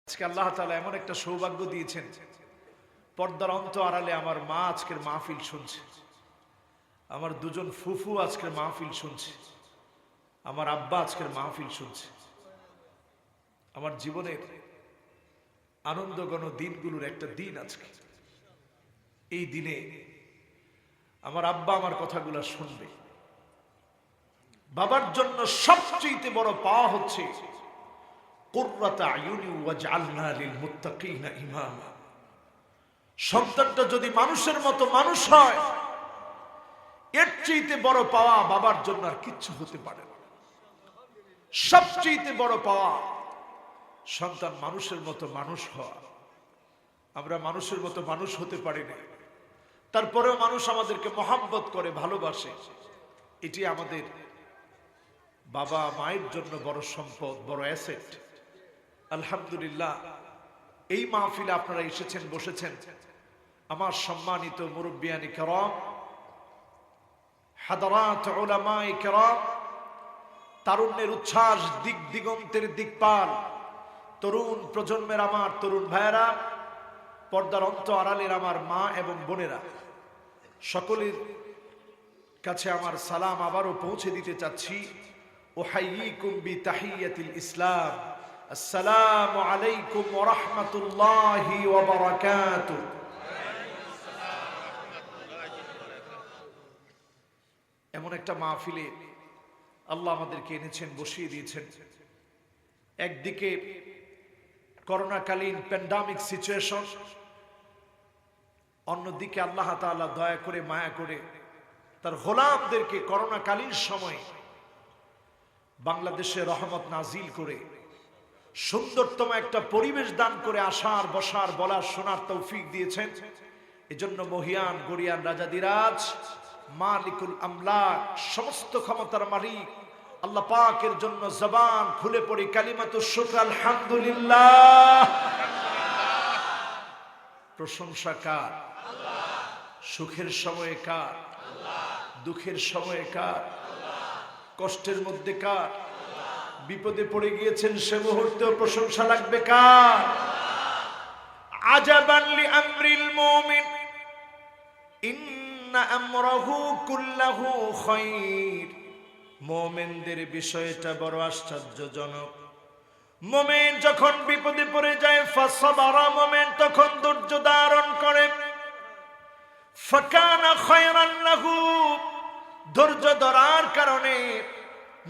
আজকে আল্লাহ তাআলা এমন একটা সৌভাগ্য দিয়েছেন, পর্দার অন্ত আড়ালে আমার মা আজকের মাহফিল শুনছে, আমার দুজন ফুফু আজকের মাহফিল শুনছে, আমার আব্বা আজকের মাহফিল শুনছে। আমার জীবনের আনন্দঘন দিনগুলোর একটা দিন আজকে। এই দিনে আমার আব্বা আমার কথাগুলো শুনবে। বাবার জন্য সবচেয়ে বড় পাওয়া হচ্ছে কুররাতা আয়ুনি ওয়াজআলনা লিল মুত্তাকিনা ইমামা। সন্তানটা যদি মানুষের মতো মানুষ হয়, এর চাইতে বড় পাওয়া বাবার জন্য আর কিচ্ছু হতে পারে না। সবচেয়ে বড় পাওয়া সন্তান মানুষের মতো মানুষ হওয়া। আমরা মানুষের মতো মানুষ হতে পারি না, তারপরেও মানুষ আমাদেরকে মহব্বত করে, ভালোবাসে। এটি আমাদের বাবা মায়ের জন্য বড় সম্পদ, বড় অ্যাসেট। আলহামদুলিল্লাহ, এই মাহফিলে আপনারা এসেছেন, বসেছেন। আমার সম্মানিত মুরব্বিয়ানি কেরাম, হাদারাত উলামায়ে কেরাম, তারুণ্যের উচ্ছ্বাস, দিক দিগন্তের দিকপাল, তরুণ প্রজন্মের আমার তরুণ ভাইয়েরা, পর্দার অন্ত আড়ালের আমার মা এবং বোনেরা, সকলের কাছে আমার সালাম আবারও পৌঁছে দিতে চাচ্ছি। উহাইয়িকুম বিতাহিয়াতিল ইসলাম, আসসালামু আলাইকুম ওয়া রাহমাতুল্লাহি ওয়া বারাকাতুহু। এমন একটা মাহফিলে আল্লাহ আমাদেরকে এনেছেন, বসিয়ে দিয়েছেন। একদিকে করোনাকালীন প্যান্ডামিক সিচুয়েশন, অন্যদিকে আল্লাহ তাআলা দয়া করে, মায়া করে তার গোলামদেরকে করোনাকালীন সময়ে বাংলাদেশে রহমত নাজিল করে সুন্দরতম একটা পরিবেশ দান করে আসার, বসার, বলার, শোনার তৌফিক দিয়েছেন। এজন্য মহিয়ান গরিয়ান রাজাদিরাজ মালিকুল আমলাক, সমস্ত ক্ষমতার মালিক আল্লাহ পাকের জন্য জবান খুলে পড়ি কালিমাতুশ শুকর, আলহামদুলিল্লাহ। প্রশংসা কার? আল্লাহ। সুখের সময়ে কার? আল্লাহ। দুঃখের সময়ে কার? আল্লাহ। কষ্টের মধ্যে কার? আল্লাহ। বিপদে পড়ে গিয়েছেন সে মুহূর্তেও প্রশংসা লাগবে কার? আল্লাহ। আজাবান লিআমরিল মুমিন ইন্না আমরাহু কুল্লাহু খায়র। মুমিনদের বিষয়টা বড় আশ্চর্যজনক। মুমিন যখন বিপদে পড়ে যায়, ফাসাবারা, মুমিন তখন ধৈর্য ধারণ করে, ফাকানা খায়রান লাহু, ধৈর্য ধরার কারণে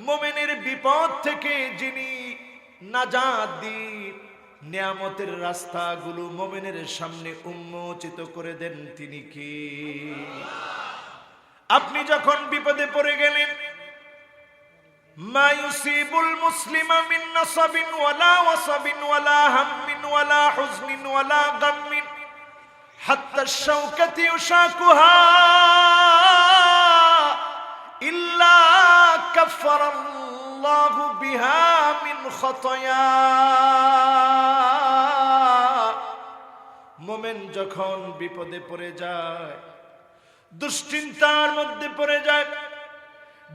মুমিনের বিপদ থেকে যিনি নাজাত দিন, নিয়ামতের রাস্তাগুলো মুমিনের সামনে উন্মোচিত করে দেন, তিনি কি? আপনি যখন বিপদে পড়ে গেলেন, মা ইউসিবুল মুসলিমা মিন নাসাবিন ওয়ালা ওয়াসাবিন ওয়ালা হাম্মিন ওয়ালা হুজনিন ওয়ালা গাম্মিন হাত্তা শাওকাতি ইউশাকুহা ইল্লা কাফফারাল্লাহু বিহা মিন খাতায়া। মুমিন যখন বিপদে পড়ে যায়, দুশ্চিন্তার মধ্যে পড়ে যায়,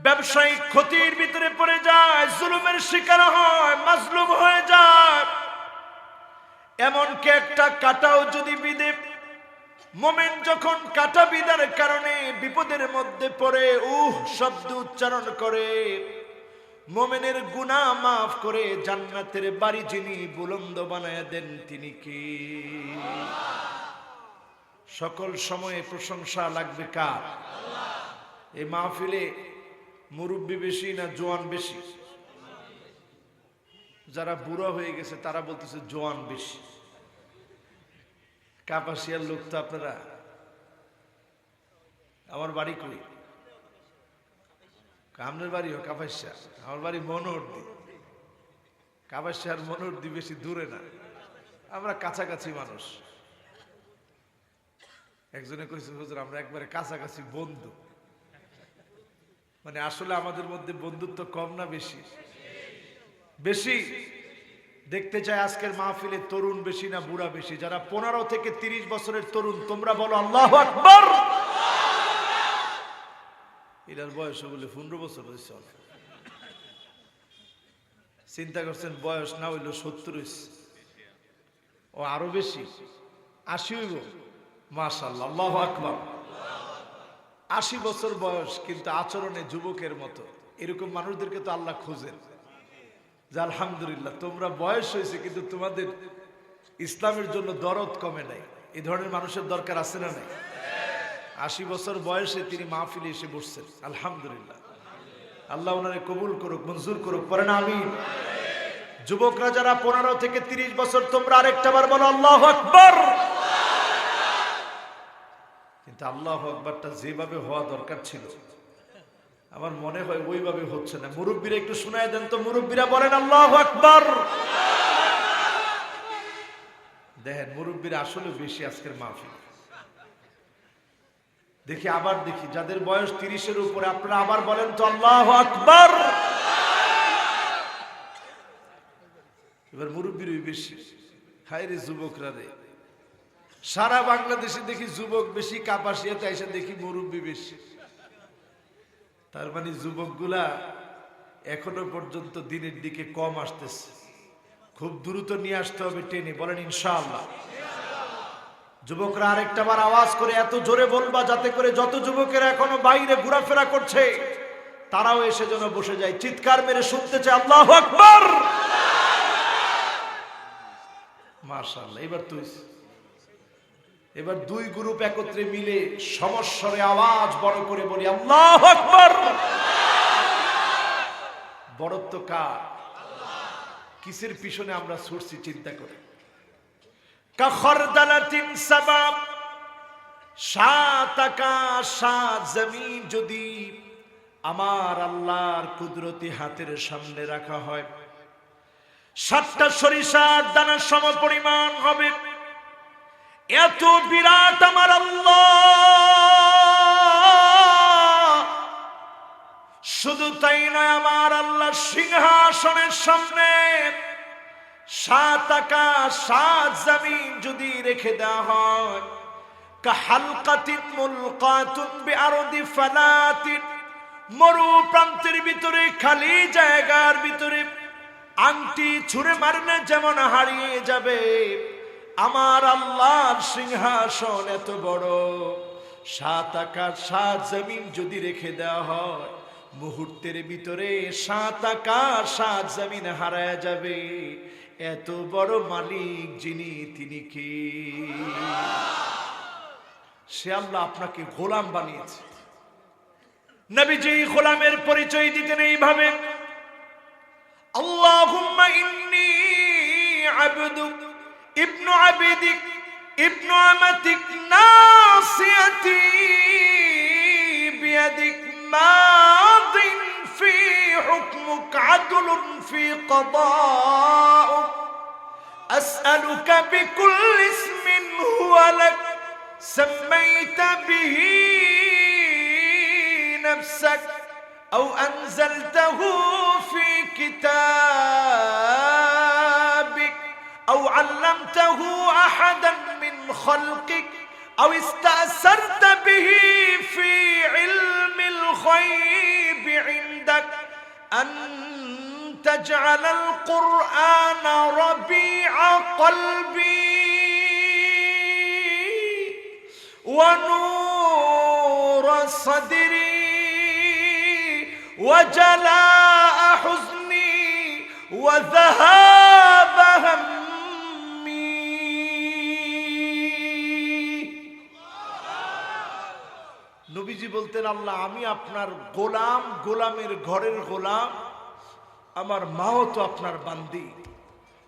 ব্যবসায়িক ক্ষতির ভিতরে পড়ে যায়, জুলুমের শিকার হয়, মাজলুম হয়ে যায়, এমনকি একটা কাঁটাও যদি বিঁধে, মুমিন যখন কাঁটা বিঁধার কারণে বিপদের মধ্যে পড়ে শব্দ উচ্চারণ করে, মুমিনের গুনাহ মাফ করে জান্নাতের বাড়ি যিনি বুলন্দ বানায় দেন, তিনি কি? সকল সময়ে প্রশংসা লাগবে কার? আল্লাহ। এই মাহফিলে মুরব্বী বেশি না জোয়ান বেশি? যারা বুড়া হয়ে গেছে তারা বলতেছে জোয়ান বেশি। কাপাসিয়ার লোক তো আপনারা। আমার বাড়ি কই? আপনার বাড়িও কাপাসিয়া? আমার বাড়ি মনোহরদী। কাপাসিয়ার মনোহরদী বেশি দূরে না, আমরা কাছাকাছি মানুষ। একজনে কইছে, হুজুর আমরা একবারে কাছাকাছি বন্ধু। মানে আসলে আমাদের মধ্যে বন্ধুত্ব কম না বেশি? বেশি। দেখতে চাই আজকের মাহফিলে তরুণ বেশি না বুড়া বেশি? যারা 15 থেকে 30 বছরের তরুণ, তোমরা বলো আল্লাহু আকবার। এটার বয়স বলে 15 বছর হয়েছে। চিন্তা করছেন বয়স না হইলো 70 হয়েছে। ও আরো বেশি 80 হইব মাশাআল্লাহ আল্লাহু আকবার 80 বছর বয়স কিন্তু আচরণে যুবকের মতো এরকম মানুষদেরকে তো আল্লাহ খোঁজেন যে আলহামদুলিল্লাহ তোমরা বয়স হয়েছে কিন্তু তোমাদের ইসলামের জন্য দরদ কমে নাই এই ধরনের মানুষের দরকার আছে না নাই 80 বছর বয়সে তিনি মাহফিলে এসে বসছেন আলহামদুলিল্লাহ আল্লাহ ওনারে কবুল করুক মঞ্জুর করুক পড়েন আমিন যুবকরা যারা 15 থেকে 30 বছর তোমরা আরেকটা বার বলো আল্লাহু আকবার কিন্তু আল্লাহু আকবারটা যেভাবে হওয়া দরকার ছিল আমার মনে হয় ওইভাবে হচ্ছে না মুরব্বীরা একটু শোনায় দেন তো মুরব্বীরা বলেন আল্লাহু আকবার দেখেন মুরব্বীরা আসলে বেশি আজকের মাহফিল দেখি আবার দেখি যাদের বয়স 30-এর উপরে আপনারা আবার বলেন তো আল্লাহু আকবার এবার মুরব্বীরই বেশি হায় রে যুবকরা রে সারা বাংলাদেশে দেখি যুবক বেশি কাপাসিয়াতে এসে দেখি মুরব্বী বেশি তার মানে যুবকগুলা এখনো পর্যন্ত দিনের দিকে কম আসতেছে খুব দ্রুত নিয়ে আসতে হবে টেনে বলেন ইনশাআল্লাহ যুবকরা আরেকটা বার আওয়াজ করে এত জোরে বলবা যাতে করে যত যুবকেরা এখনো বাইরে ঘোরাফেরা করছে তারাও এসে যেন বসে যায় চিৎকার মেরে শুনতে চায় আল্লাহু আকবার মাশাআল্লাহ এবার দুই গ্রুপ একত্রে মিলে সমস্বরে আওয়াজ বড় করে বলি আল্লাহু আকবার বড়ত্ব কার কিসের পিছনে আমরা ছুটছি চিন্তা করে কাখরদালাতিন সাবাব সাত আকাশ সাত জমিন যদি আমার আল্লাহর কুদরতি হাতের সামনে রাখা হয় 7টা সরিষার দানার সমপরিমাণ হবে এত বিরাট আমার আল্লাহ শুধু তাই নয় আমার আল্লাহ সিংহাসনের সামনে 7 আকাশ 7 জমিন যদি রেখে দেওয়া হয় কাহালকাতিন মুলকাতুন বিআরদি ফালাতিন মরু প্রান্তের ভিতরে খালি জায়গার ভিতরে আংটি ছুঁড়ে মারলে যেমন হারিয়ে যাবে আমার আল্লাহর সিংহাসন এত বড় 7 আকাশ 7 জমিন যদি রেখে দেওয়া হয় মুহূর্তের ভিতরে 7 আকাশ 7 জমিন হারায় যাবে এত বড় মালিক যিনি তিনি কে সে আল্লাহ আপনাকে গোলাম বানিয়েছে নবীজি গোলামের পরিচয় দিতেন এইভাবে আল্লাহুম্মা ইন্নী আবদুক ইবনু আবিদিক ইবনু আমাতিক নাসিয়াতি বিয়াদিক মাদিন ফি হুকমুক আদলুন ফি কদাউক আসআলুকা বিকুল্লি ইসমিন হুয়া লাক সাম্মাইতা বিহি নাফসাক আও আনজালতাহু ফি কিতাবিক أو علمته أحدا من خلقك أو استأثرت به في علم الغيب عندك أن تجعل القرآن ربيع قلبي ونور صدري وجلاء حزني وذهاب همي নবীজি বলতেন আল্লাহ আমি আপনার গোলাম গোলামের ঘরের গোলাম আমার মাও তো আপনার বান্দি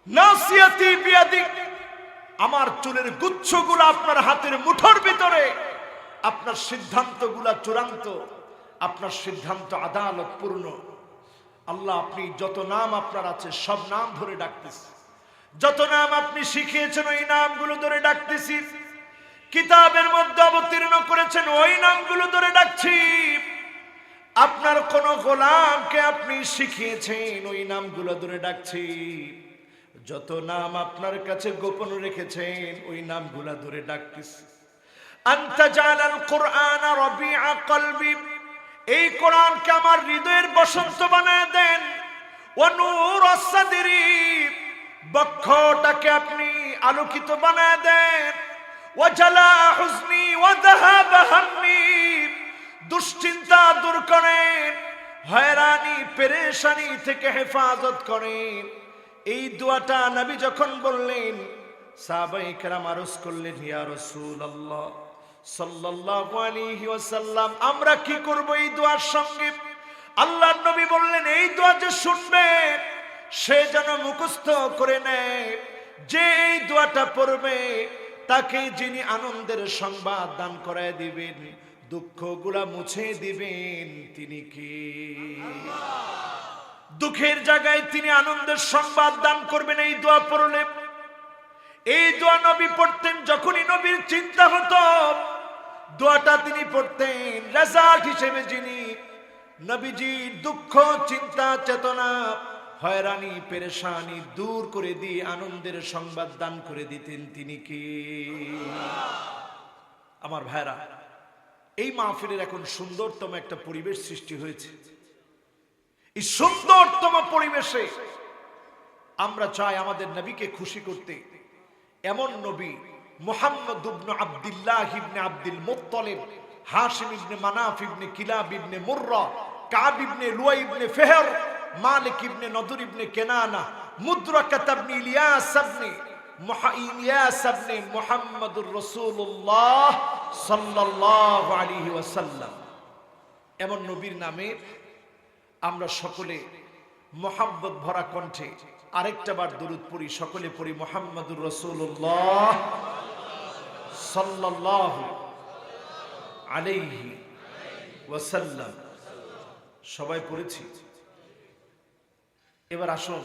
নাসিয়াতি বিয়াদিক আমার চুলের গুচ্ছগুলো আপনার হাতের মুঠোর ভিতরে আপনার সিদ্ধান্তগুলো চূড়ান্ত আপনার সিদ্ধান্ত আদালতপূর্ণ আল্লাহ আপনি যত নাম আপনার আছে সব নাম ধরে ডাকতেছি যত নাম আপনি শিখিয়েছেন ওই নামগুলো ধরে ডাকতেছি কিতাবের মধ্যে অবতীর্ণ করেছেন ওই নামগুলো ধরে ডাকছি আপনার কোন গোলামকে আপনি শিখিয়েছেন ওই নামগুলো ধরে ডাকছি যত নাম আপনার কাছে গোপন রেখেছেন ওই নামগুলো ধরে ডাকতেছি আনতা জালাল কুরআন রবিআ কলবি এই কোরআনকে আমার হৃদয়ের বসন্ত বানায় দেন ওয়া নূর সাদরি বক্ষটাকে আপনি আলোকিত বানায় দেন। ওয়াজালা হুজনি ওয়াযাহাব হাম্মি, দুশ্চিন্তা দূর করেন, হয়রানি পেরেশানি থেকে হেফাজত করেন। এই দোয়াটা নবী যখন বললেন, সাহাবায়ে কেরাম আরজ করলেন, ইয়া রাসূলুল্লাহ সাল্লাল্লাহু আলাইহি ওয়াসাল্লাম, আমরা কি করব এই দোয়ার সঙ্গে? আল্লাহর নবী বললেন, এই দোয়া যে শুনবে সে যেন মুখস্থ করে নেয়, যে এই দোয়াটা পড়বে তাকে যিনি আনন্দের সংবাদ দান করায় দিবেন, দুঃখগুলা মুছে দিবেন, তিনি কি? দুঃখের জায়গায় তিনি আনন্দের সংবাদ দান করবেন এই দোয়া পড়লে। এই দোয়া নবী পড়তেন, যখনই নবীর চিন্তা হতো দোয়াটা তিনি পড়তেন। রেজাল্ট হিসেবে যিনি নবীজির দুঃখ চিন্তা চেতনা হয়রানি পেরেশানি দূর করে দিয়ে আনন্দের সংবাদ দান করে দিতেন, তিনি কি? আমার ভাইরা, এই মাহফিলের এখন সুন্দরতম একটা পরিবেশ সৃষ্টি হয়েছে। এই সুন্দরতম পরিবেশে আমরা চাই আমাদের নবীকে খুশি করতে। এমন নবী মুহাম্মদ ইবনে আব্দুল্লাহ ইবনে আব্দুল মুত্তালিব, হাশিম ইবনে মানাফ ইবনে কিলাব ইবনে মুররা, কাব ইবনে লুয়াই ইবনে ফিহর, মালিক ইবনে নদর ইবনে কেনানা, মুদরাকাত ইবনে ইলিয়াস ইবনে মুহাম্মদুর রাসূলুল্লাহ সাল্লাল্লাহু আলাইহি ওয়াসাল্লাম। এমন নবীর নামে আমরা সকলে মোহাব্বত ভরা কণ্ঠে আরেকটা বার দরুদ পড়ি, সকলে পড়ি, মুহাম্মদুর রাসূলুল্লাহ সাল্লাল্লাহু আলাইহি ওয়াসাল্লাম। সবাই পড়েছি। এবার আসুন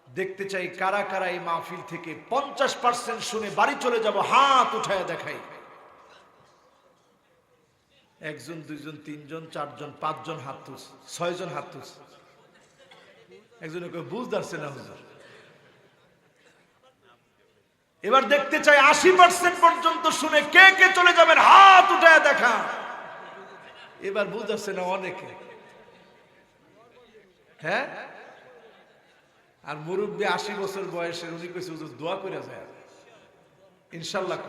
দেখতে চাই কারা কারা এই মাহফিল থেকে 50% শুনে বাড়ি চলে যাব, হাত উঠায় দেখাই। একজন, দুইজন, তিনজন, চারজন, পাঁচজন হাত তুলছে, 6 জন হাত তুলছে। একজনে কই বুঝদারছে না হুজুর। এবার দেখতে চাই 80% পর্যন্ত শুনে কে কে চলে যাবেন, হাত উঠায় দেখা। এবার বুঝদারছে না অনেকে, হ্যাঁ? আর মুরব্বী 80 বছর বয়সের, উনি কইছে হুজুর দোয়া করে যায় ইনশাআল্লাহ।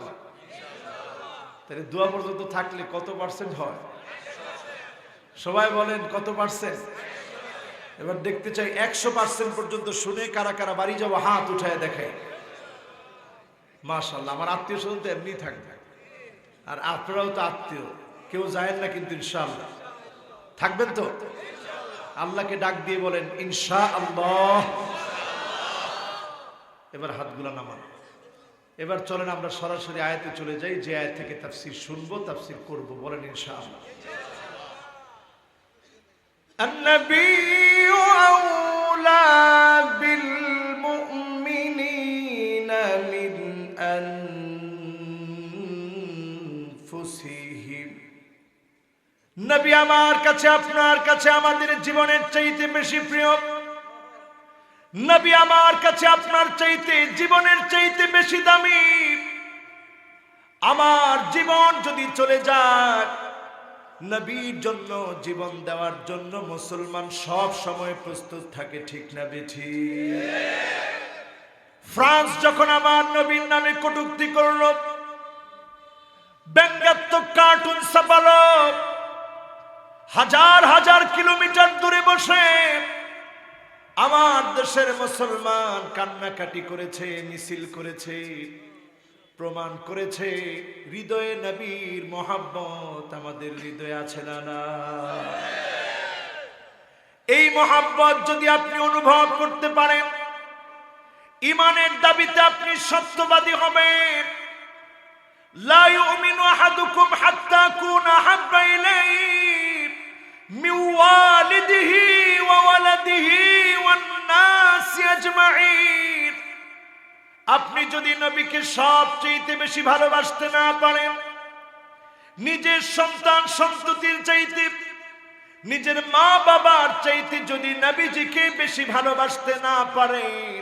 তাহলে দোয়া পর্যন্ত থাকলে কত পার্সেন্ট হয়? সবাই বলেন কত পার্সেন্ট? এবার দেখতে চাই 100% পর্যন্ত শুনে কারা কারা বাড়ি যাবো, হাত উঠায় দেখায়। মাশাআল্লাহ, আমার আত্মীয় স্বজন তো এমনি থাকবে, আর আপনারাও তো আত্মীয়, কেউ যায়েন না কিন্তু ইনশাআল্লাহ থাকবেন তো? আল্লাহকে ডাক দিয়ে বলেন ইনশাআল্লাহ। এবার হাতগুলা নামান। এবার চলেন আমরা সরাসরি আয়াতে চলে যাই, যে আয়াত থেকে তাফসীর শুনবো, তাফসীর করব। বলেন ইনশাআল্লাহ। النبي أولى بالمؤمنين من أنفسهم। নবী আমার কাছে, আপনার কাছে, আমাদের জীবনের চাইতে বেশি প্রিয়। নবী আমার কাছে আপনার চাইতে, জীবনের চাইতে বেশি দামি। আমার জীবন যদি চলে যায়, নবীর জন্য জীবন দেওয়ার জন্য মুসলমান সব সময় প্রস্তুত থাকে, ঠিক না বেঠি? ফ্রান্স যখন আমার নবীর নামে কটূক্তি করল, ব্যঙ্গাত্মক কার্টুন ছাপালো, হাজার হাজার কিলোমিটার দূরে বসে আমার দেশের মুসলমান কান্নাকাটি করেছে, মিছিল করেছে, প্রমাণ করেছে হৃদয়ে নবীর মোহাব্বত আমাদের হৃদয়ে আছে না? এই মোহাব্বত যদি আপনি অনুভব করতে পারেন, ঈমানের দাবিতে আপনি সত্যবাদী হবেন। লা ইউমিনু আহাদুকুম হাত্তা কুনা আহাব্বা ইলাইহি মিন ওয়ালিদিহি ওয়া ওয়ালাদিহি ওয়ান নাসি আজমাইন। আপনি যদি নবীকে সবচেয়ে বেশি ভালোবাসতে না পারেন, নিজের সন্তান সন্ততির চাইতে, নিজের মা বাবার চাইতে যদি নবীজিকে বেশি ভালোবাসতে না পারেন,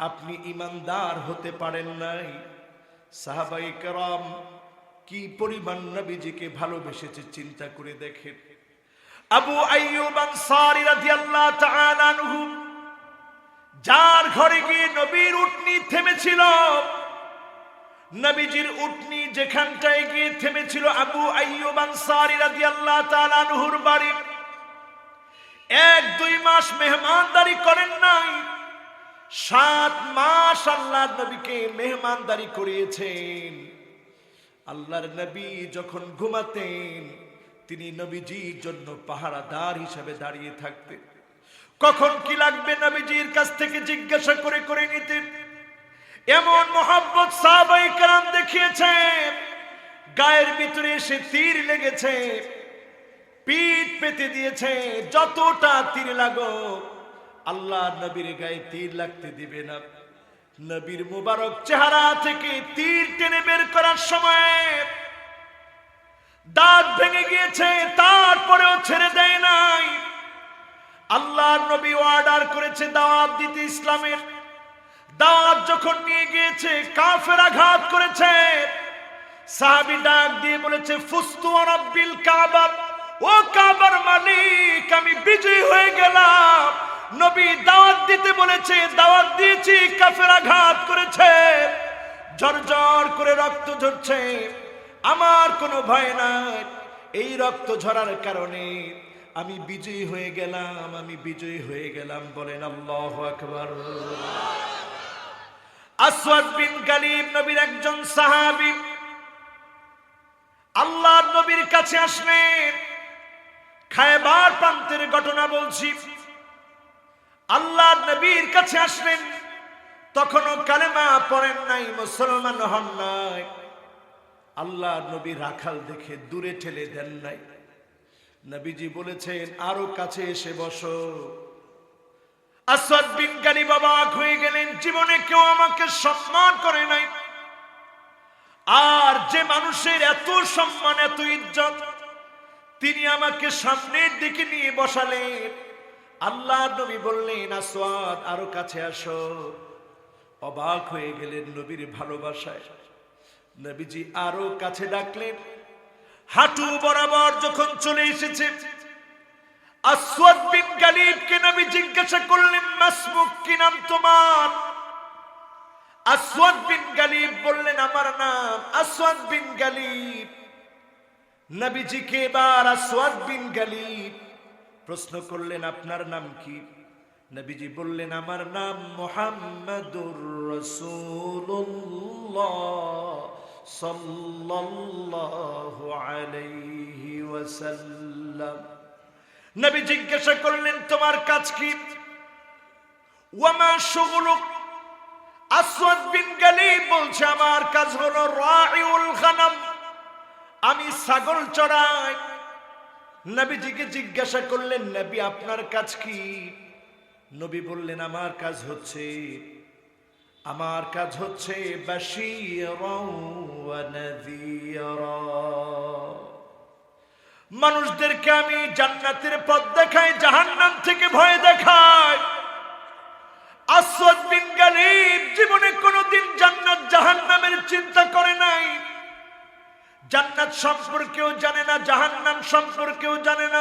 আপনি ঈমানদার হতে পারেন নাই। সাহাবায়ে কেরাম কি পরিমাণ নবীজিকে ভালোবেসেছে চিন্তা করে দেখেন। আবু আইয়ুব আনসারী রাদিয়াল্লাহু তাআলা আনহু যার ঘরে গিয়ে নবীর উটনি থেমেছিল, নবীজির উটনি যেখানটায় গিয়ে থেমেছিল আবু আইয়ুব আনসারী রাদিয়াল্লাহু তাআলা আনহুর বাড়ি। 1-2 মাস মেহমানদারি করেন নাই, 7 মাস আল্লাহর নবীকে মেহমানদারি করিয়েছেন। আল্লাহর নবী যখন ঘুমাতেন, তিনি নবীজির জন্য পাহারাদার হিসেবে দাঁড়িয়ে থাকতেন। কখন কি লাগবে নবীজির কাছ থেকে জিজ্ঞাসা করে করে নিতেন। এমন মোহাব্বত সাহাবায়ে কেরাম দেখিয়েছেন, গায়ের ভিতরে এসে তীর লেগেছে, পিঠ পেতে দিয়েছে, যতটা তীর লাগো আল্লাহ নবীর গায়ে তীর লাগতে দিবে না। নবীর মুবারক চেহারা থেকে তীর টেনে বের করার সময় দাঁত ভেঙে গিয়েছে, তারপরেও ছেড়ে দেয় নাই। আল্লাহর নবী অর্ডার করেছে দাওয়াত দিতে, ইসলামের দাওয়াত যখন নিয়ে গিয়েছে, কাফের আঘাত করেছে। সাহাবী ডাক দিয়ে বলেছে, ফুস্তু ওয়া রাব্বিল কাবা, ও কাবার মালিক, আমি বিজয়ী হয়ে গেলাম। নবী দাওয়াত দিতে বলেছে, দাওয়াত দিয়েছি, কাফের আঘাত করেছে, ঝরঝর করে রক্ত ঝরছে, আমার কোনো ভয় নাই। এই রক্ত ঝরার কারণে আমি বিজয়ী হয়ে গেলাম, আমি বিজয়ী হয়ে গেলাম। বলেন আল্লাহু আকবার। আসওয়াদ বিন গালিব নবীর একজন সাহাবী, আল্লাহর নবীর কাছে আসলেন। খায়বার প্রান্তের ঘটনা বলছি। আল্লাহর নবীর কাছে আসলেন, তখনও কালেমা পড়েন নাই, মুসলমান হন নাই। আল্লাহর নবী রাখাল দেখে দূরে ঠেলে দেন নাই। নবীজি বলেছেন, আরো কাছে এসে বসো। আসওয়াদ বিন গালিব অবাক হয়ে গেলেন, জীবনে কেউ আমাকে সম্মান করে নাই, আর যে মানুষের এত সম্মান, এত ইজ্জত, তিনি আমাকে সামনের দিকে নিয়ে বসালেন। আল্লাহর নবী বললেন, আসওয়াদ আরো কাছে আসো। অবাক হয়ে গেলেন নবীর ভালোবাসায়। নবীজি আরো কাছে ডাকলেন। হাঁটু বরাবর যখন চলে এসেছে, আসওয়াদ বিন গালিবকে নবী জিজ্ঞাসা করলেন, মাসমুক, কি নাম তোমার? আসওয়াদ বিন গালিব বললেন, আমার নাম আসওয়াদ বিন গালিব। নবীজিকে এবার আসওয়াদ বিন গালিব প্রশ্ন করলেন, আপনার নাম কি? নবীজি বললেন, আমার নাম মুহাম্মাদুর রাসূলুল্লাহ সাল্লাল্লাহু আলাইহি ওয়াসাল্লাম। নবী জিজ্ঞাসা করলেন, তোমার কাজ কি? ওয়া মা শুগলুক? আসওয়াদ বিন গালিব বলছে, আমার কাজ হলো রাঈউল গানাম, আমি ছাগল চড়াই। নবীজিকে জিজ্ঞাসা করলেন, নবী আপনার কাজ কি? নবী বললেন, আমার কাজ হচ্ছে বাশীরাও ওয়া নাযীরা, মানুষদেরকে আমি জান্নাতের পথ দেখাই, জাহান্নাম থেকে ভয় দেখাই। আসওয়াদ বিন গালিব জীবনে কোনোদিন জান্নাত জাহান্নামের চিন্তা করে নাই, জান্নাত সম্পর্কেও জানে না, জাহান্নাম সম্পর্কেও জানে না।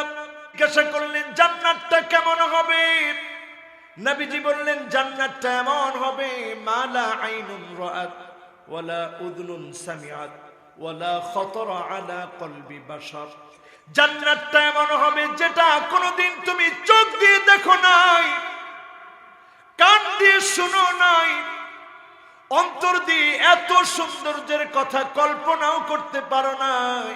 জিজ্ঞাসা করলেন, জান্নাতটা কেমন হবে? নবীজি বললেন, জান্নাতটা এমন হবে, মালা আইনুন রাআত ওয়ালা উযনুন সামিআত ওয়ালা খাতারা আলা কলবি বাশার। জান্নাতটা এমন হবে, যেটা কোনোদিন তুমি চোখ দিয়ে দেখো নাই, কান দিয়ে শুনো নাই, অন্তর দিয়ে এত সৌন্দর্যের কথা কল্পনাও করতে পারো নাই।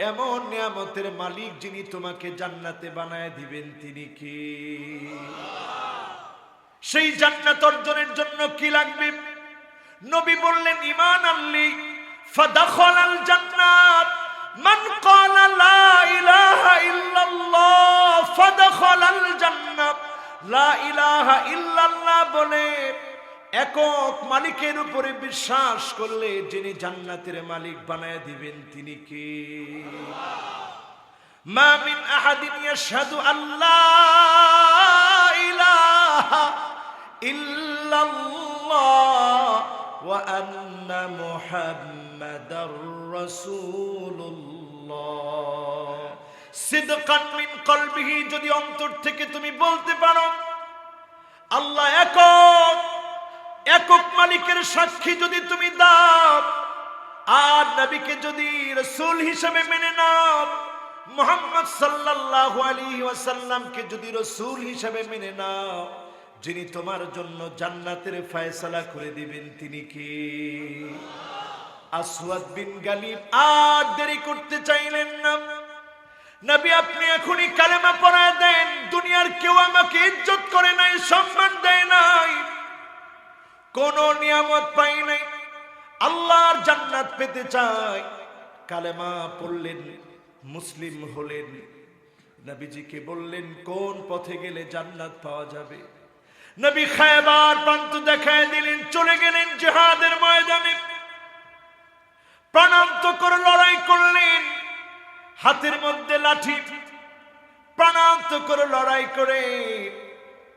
এমন নিয়ামতের মালিক যিনি তোমাকে জান্নাতে বানায় দিবেন, তিনি কি? সেই জান্নাত অর্জনের জন্য কি লাগবে? নবী বললেন, ঈমান আনলি ফাদাখালাল জান্নাত, মান ক্বালা লা ইলাহা ইল্লাল্লাহ ফাদাখালাল জান্নাত। লা ইলাহা ইল্লাল্লাহ বলে একক মালিকের উপরে বিশ্বাস করলে যিনি জান্নাতের মালিক বানায় দিবেন, তিনি কে? মা মিন আহাদিন ইয়াশহাদু আল্লাহ ইলাহা ইল্লাল্লাহ ওয়া আন্না মুহাম্মাদার রাসূলুল্লাহ সিদকান মিন কলবিহি, যদি অন্তর থেকে তুমি বলতে পারো আল্লাহ একক, একক মালিকের সাক্ষী যদি তুমি দাও, আর নবীকে যদি রাসূল হিসেবে মেনে নাও, মুহাম্মদ সাল্লাল্লাহু আলাইহি ওয়াসাল্লামকে যদি রাসূল হিসেবে মেনে নাও, যিনি তোমার জন্য জান্নাতের ফয়সালা করে দিবেন তিনি কে? আসওয়াদ বিন গালিব আর দেরি করতে চাইলেন না। নবী আপনি এখনই কালেমা পড়ায় দেন, দুনিয়ার কেউ আমাকে ইজ্জত করে নাই, সম্মান দেয় নাই, কোন নিয়ামত পাই নাই, আল্লাহর জান্নাত পেতে চাই। কালেমা পড়লেন, মুসলিম হলেন। নবীজিকে বললেন কোন পথে গেলে জান্নাত পাওয়া যাবে। নবী খায়বার প্রান্ত দেখায় দিলেন, চলে গেলেন জিহাদের ময়দানে, প্রাণান্তকর লড়াই করলেন, হাতের মধ্যে লাঠি, প্রাণান্তকর লড়াই করে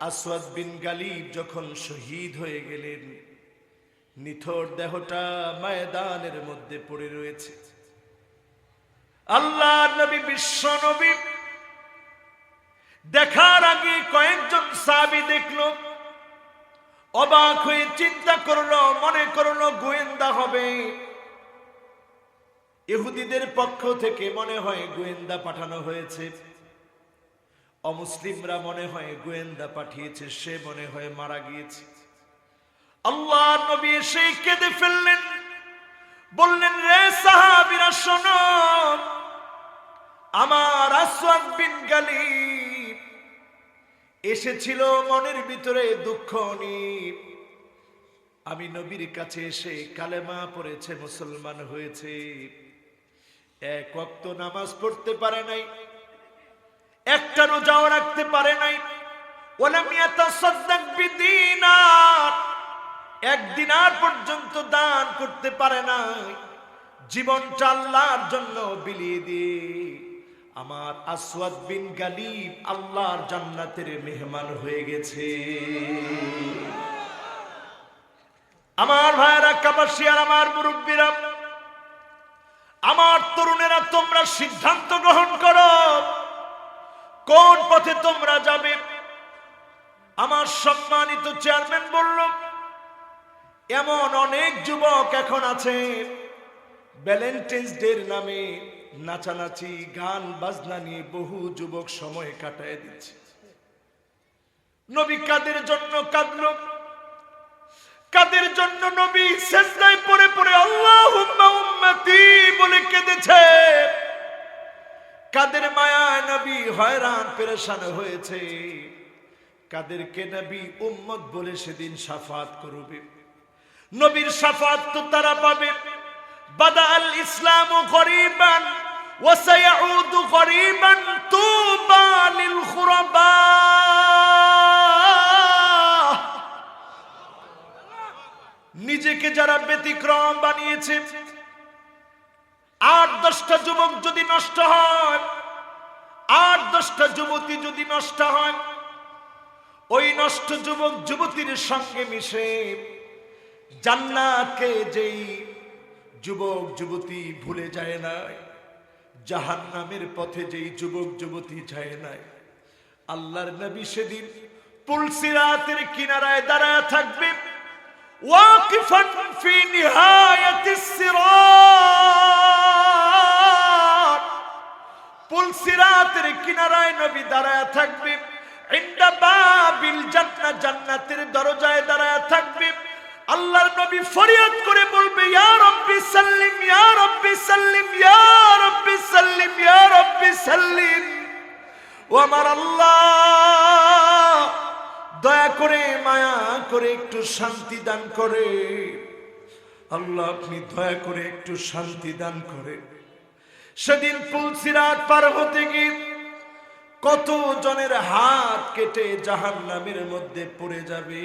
আসওয়াদ বিন গালিব যখন শহীদ হয়ে গেলেন, নিথর দেহটা ময়দানের মধ্যে পড়ে রয়েছে। আল্লাহর নবী, বিশ্ব নবী দেখার আগে কয়েকজন সাহাবী দেখলো, অবাক হয়ে চিন্তা করলো, মনে করলো গোয়েন্দা হবে, ইহুদিদের পক্ষ থেকে মনে হয় গোয়েন্দা পাঠানো হয়েছে, অমুসলিমরা মনে হয় গোয়েন্দা পাঠিয়েছে, সে মনে হয় মারা গিয়েছে। আল্লাহর নবী এসে কেঁদে ফেললেন, বললেন রে সাহাবীরা শোনো, আমার আসওয়াদ বিন গালিব এসেছিল মনের ভিতরে দুঃখ নিয়ে, আমি নবীর কাছে এসে কালেমা পড়েছে, মুসলমান হয়েছে, এক ওয়াক্ত নামাজ পড়তে পারে নাই, একটা রোজাও রাখতে পারে নাই, ওয়ালাম ইয়াতাসাদদাক বিদিনার, এক দিনার পর্যন্ত দান করতে পারে নাই, জীবনটা আল্লাহর জন্য বিলিয়ে দিয়ে আমার আসওয়াদ বিন গালিব আল্লাহর জান্নাতের মেহমান হয়ে গেছে। আমার ভাইরা কাবাসী আর আমার মুরব্বীরা, আমার তরুণেরা, তোমরা সিদ্ধান্ত গ্রহণ করো কোন পথে তোমরা যাবে। আমার সম্মানিত চেয়ারম্যান বলল, এমন অনেক যুবক এখন আছে ভ্যালেন্টাইন্স ডের নামে নাচানাচি, গান বাজনা নিয়ে বহু যুবক সময় কাটায় দিচ্ছে। নবী কাদের জন্য কাঁদল, কাদের জন্য নবী সিজদায় পড়ে পড়ে আল্লাহুম্মা উম্মতি বলে কেঁদেছে, কাদের মায়ায় নবী হয়রান পেরেশান হয়েছে, কাদেরকে নবী উম্মত বলে সেদিন শাফাত করবে। নবীর শাফাত তো তারা পাবে, বাদাল ইসলামু গরীবান ওয়া সায়াউদু গরীবান তুবা লিল খুরাবা। নিজেকে যারা ব্যতিক্রম বানিয়েছে, ৮-১০টা যুবক যদি নষ্ট হয়, ৮-১০টা যুবতী যদি নষ্ট হয়, ওই নষ্ট যুবক যুবতীর সঙ্গে মিশে জান্নাতকে যেই যুবক যুবতী ভুলে যায় না, জাহান্নামের পথে যেই যুবক যুবতী যায় না, আল্লাহর নবী সেদিন পুলসিরাতের কিনারায় দাঁড়ায় থাকবে, ওয়াকিফান ফি নিহায়াতিস সিরাত, পুলসিরাতের কিনারায় নবী দাঁড়ায় থাকবে, ইনদা বাবিল জান্নাহ, জান্নাতের দরজায় দাঁড়ায় থাকবে। আল্লাহর নবী ফরিয়াদ করে বলবে, ইয়া রাব্বি সাল্লিম, ইয়া রাব্বি সাল্লিম, ইয়া রাব্বি সাল্লিম, ইয়া রাব্বি সাল্লিম। ও আমার আল্লাহ, দয়া করে মায়া করে একটু শান্তি দান করে, আল্লাহ আপনি দয়া করে একটু শান্তি দান করে। সেদিন পুলসিরাত পার হতে গিয়ে কত জনের হাত কেটে জাহান্নামের মধ্যে পড়ে যাবে,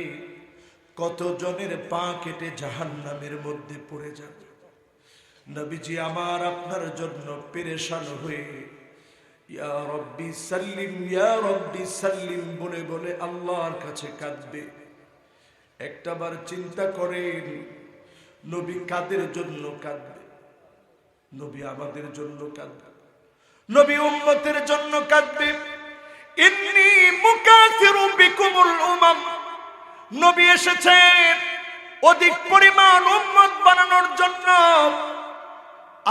কত জনের পা কেটে জাহান্নামের মধ্যে পড়ে যাবে। নবীজি আমার আপনার জন্য পেরেশান হয়ে ইয়া রাব্বি সাল্লিম, ইয়া রাব্বি সাল্লিম বলে বলে আল্লাহর কাছে কাঁদবে। একটাবার চিন্তা করেন, নবী কাদের জন্য কাঁদবে? নবী আমাদের জন্য কাঁদবে, নবী উম্মতের জন্য কাঁদবে। ইন্নী মুকাসিরু বিকুমুল উমাম নবী এসেছে অধিক পরিমাণ উম্মত বানানোর জন্য।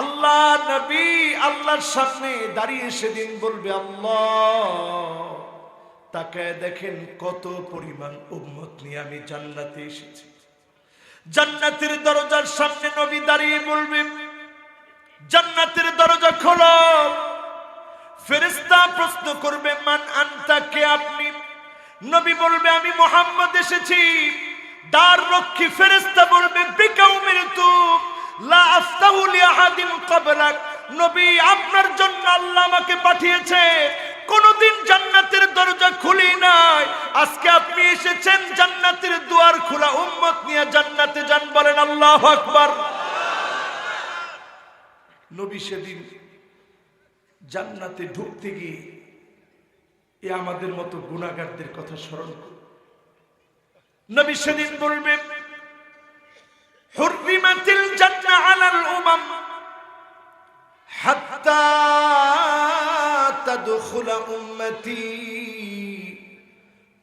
আল্লাহ নবী আল্লাহর সামনে দাঁড়িয়ে সেদিন বলবে, আল্লাহ তাকায় দেখেন কত পরিমাণ উম্মত নিয়ে আমি জান্নাতে এসেছি। জান্নাতের দরজার সামনে নবী দাঁড়িয়ে বলবে, জান্নাতের দরজা খোলো। ফেরেশতা প্রশ্ন করবে, মান আনতা, কে আপনি? নবী বলবে, আমি মুহাম্মদ এসেছি। দ্বার রক্ষী ফেরেশতা বলবে, বিকা উমিরতু লা আফতাহু লিআহাদিন ক্বাবলাক, নবী আপনার জন্য আল্লাহ আমাকে পাঠিয়েছে, কোনদিন জান্নাতের দরজা খুলি নাই, আজকে আপনি এসেছেন জান্নাতের দুয়ার খোলা উম্মত নিয়ে জান্নাতে যান। বলেন আল্লাহু আকবার। নবী সেদিন জান্নাতে ঢুকতে গিয়ে এ আমাদের মতো গুনাহগারদের কথা স্মরণ করুন। নবী সেদিন বলবে, হুররিমাতিল জান্নাহ আলাল উমাম হাত্তা তাদখুলা উম্মতি,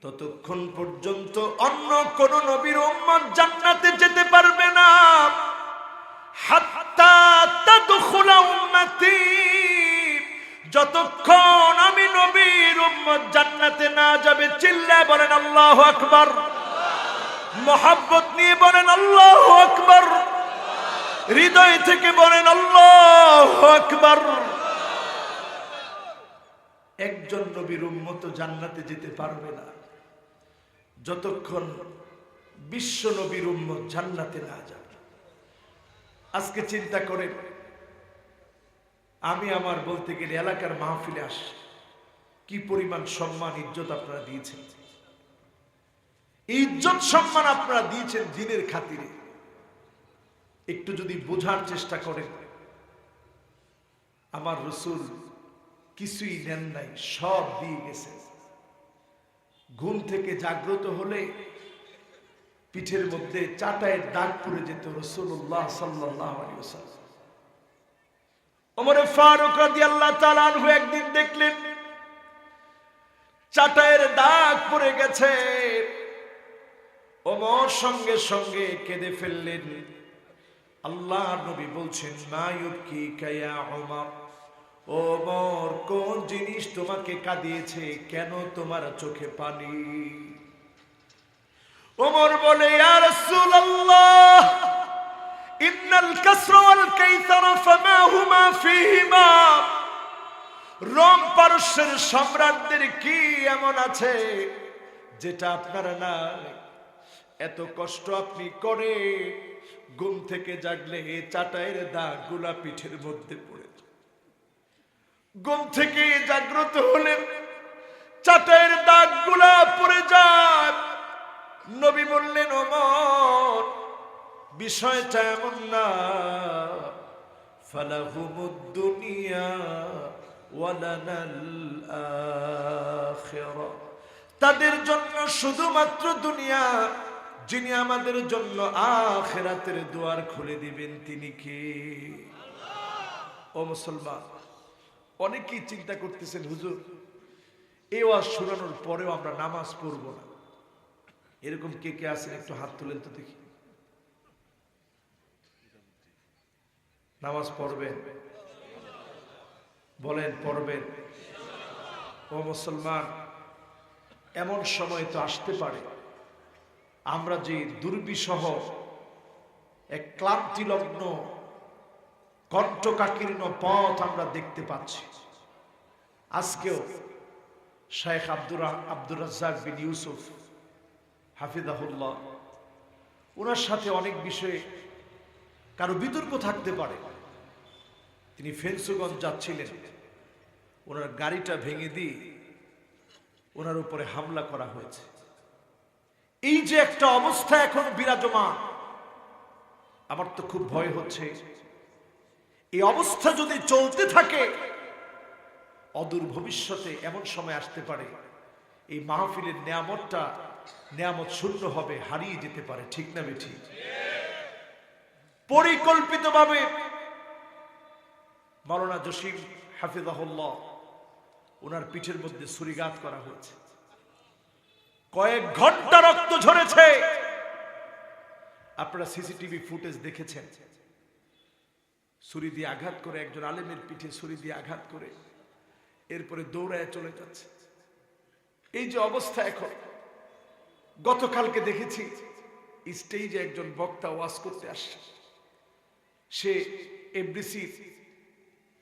ততক্ষণ পর্যন্ত অন্য কোন নবীর উম্মত জান্নাতে যেতে পারবে না। হাত্তা তাদখুলা উম্মতি, যতক্ষণ আমি নবীর উম্মত জান্নাতে না যাবে। চিল্লায় বলেন আল্লাহু আকবার। মোহাব্বত নিয়ে বলেন আল্লাহু আকবার। হৃদয় থেকে বলেন আল্লাহু আকবার। একজন নবীর উম্মত জান্নাতে যেতে পারবে না যতক্ষণ বিশ্ব নবীর উম্মত জান্নাতে না যাবে। আজকে চিন্তা করেন, আমি আমার বলতে গেলে এলাকার মাহফিলে আসি, কি পরিমাণ সম্মান ইজ্জত আপনারা দিয়েছেন। ইজ্জত সম্মান আপনারা দিয়েছেন দ্বীনের খাতিরে। একটু যদি বোঝার চেষ্টা করেন, আমার রাসূল কিছুই নেন নাই, সব দিয়ে গেছেন। ঘুম থেকে জাগ্রত হলে পিঠের মধ্যে চাটায়ের দাগ পড়ে যেত রাসূলুল্লাহ সাল্লাল্লাহু আলাইহি ওয়াসাল্লাম। ওমর ফারুক রাদিয়াল্লাহু তাআলা আনহু একদিন দেখলেন চাটায়ের দাগ পড়ে গেছে। ওমর সঙ্গে সঙ্গে কেঁদে ফেললেন। আল্লাহ নবী বলছেন, মা ইউবকিকা ইয়া ওমর, ওমর কোন জিনিস তোমাকে কাঁদিয়েছে, কেন তোমার চোখে পানি? ওমর বলে, ইয়া রাসূলুল্লাহ, ইন্নাল কাসরা ওয়াল কাইসার ফামা হুমা ফীহিমা, রোম পারস্যের সম্রাটদের কি এমন আছে যেটা আপনারা নাই? এত কষ্ট আপনি করে ঘুম থেকে জাগলে চাটায়ের দাগগুলা পিঠের মধ্যে পড়ে যায়। ঘুম থেকে জাগ্রত হলে চাটায়ের দাগগুলা পড়ে যায়। নবী বললেন, ওমর বিষয়টা এমন না, ফালাহুমুদ দুনিয়া ওয়ালানাল আখিরা, তাদের জন্য শুধুমাত্র দুনিয়া, যিনি আমাদের জন্য আখিরাতের দুয়ার খুলে দিবেন তিনি কে? ও মুসলমান, অনেকেই চিন্তা করতেছেন, হুজুর এই ওয়াজ শোনানোর পরেও আমরা নামাজ পড়ব না। এরকম কে কে আছেন একটু হাত তুলেন তো দেখি। নামাজ পড়বেন? বলেন পড়বেন? ও মুসলমান, এমন সময় তো আসতে পারে আমরা যে দুর্বিষহ এক ক্লান্তিলগ্ন কণ্ঠকাকীর্ণ পথ আমরা দেখতে পাচ্ছি। আজকেও শেখ আব্দুর রাজ্জাক বিন ইউসুফ হাফিজাহুল্লাহ, ওনার সাথে অনেক বিষয়ে কারো বিতর্ক থাকতে পারে। তিনি ফেন্সুগঞ্জ যাচ্ছিলেন, ওনার গাড়িটা ভেঙে দিয়ে ওনার উপরে হামলা করা হয়েছে। এই যে একটা অবস্থা এখন বিরাজমান, আমার তো খুব ভয় হচ্ছে এই অবস্থা যদি চলতে থাকে অদূর ভবিষ্যতে এমন সময় আসতে পারে এই মাহফিলের নেয়ামত শূন্য হবে, হারিয়ে যেতে পারে। ঠিক না বেঠিক? পরিকল্পিতভাবে মাওলানা জসিম হাফিজাহুল্লাহ ওনার পিঠের মধ্যে ছুরিঘাত করা হয়েছে। কয়েক ঘন্টা রক্ত ঝরেছে। আপনারা সিসিটিভি ফুটেজ দেখেছেন। ছুরি দিয়ে আঘাত করে, একজন আলেমের পিঠে ছুরি দিয়ে আঘাত করে এরপরে দৌড়ায় চলে যাচ্ছে। এই যে অবস্থা এখন, গতকালকে দেখেছি স্টেজে একজন বক্তা ওয়াজ করতে আসছে। সে এফডিসির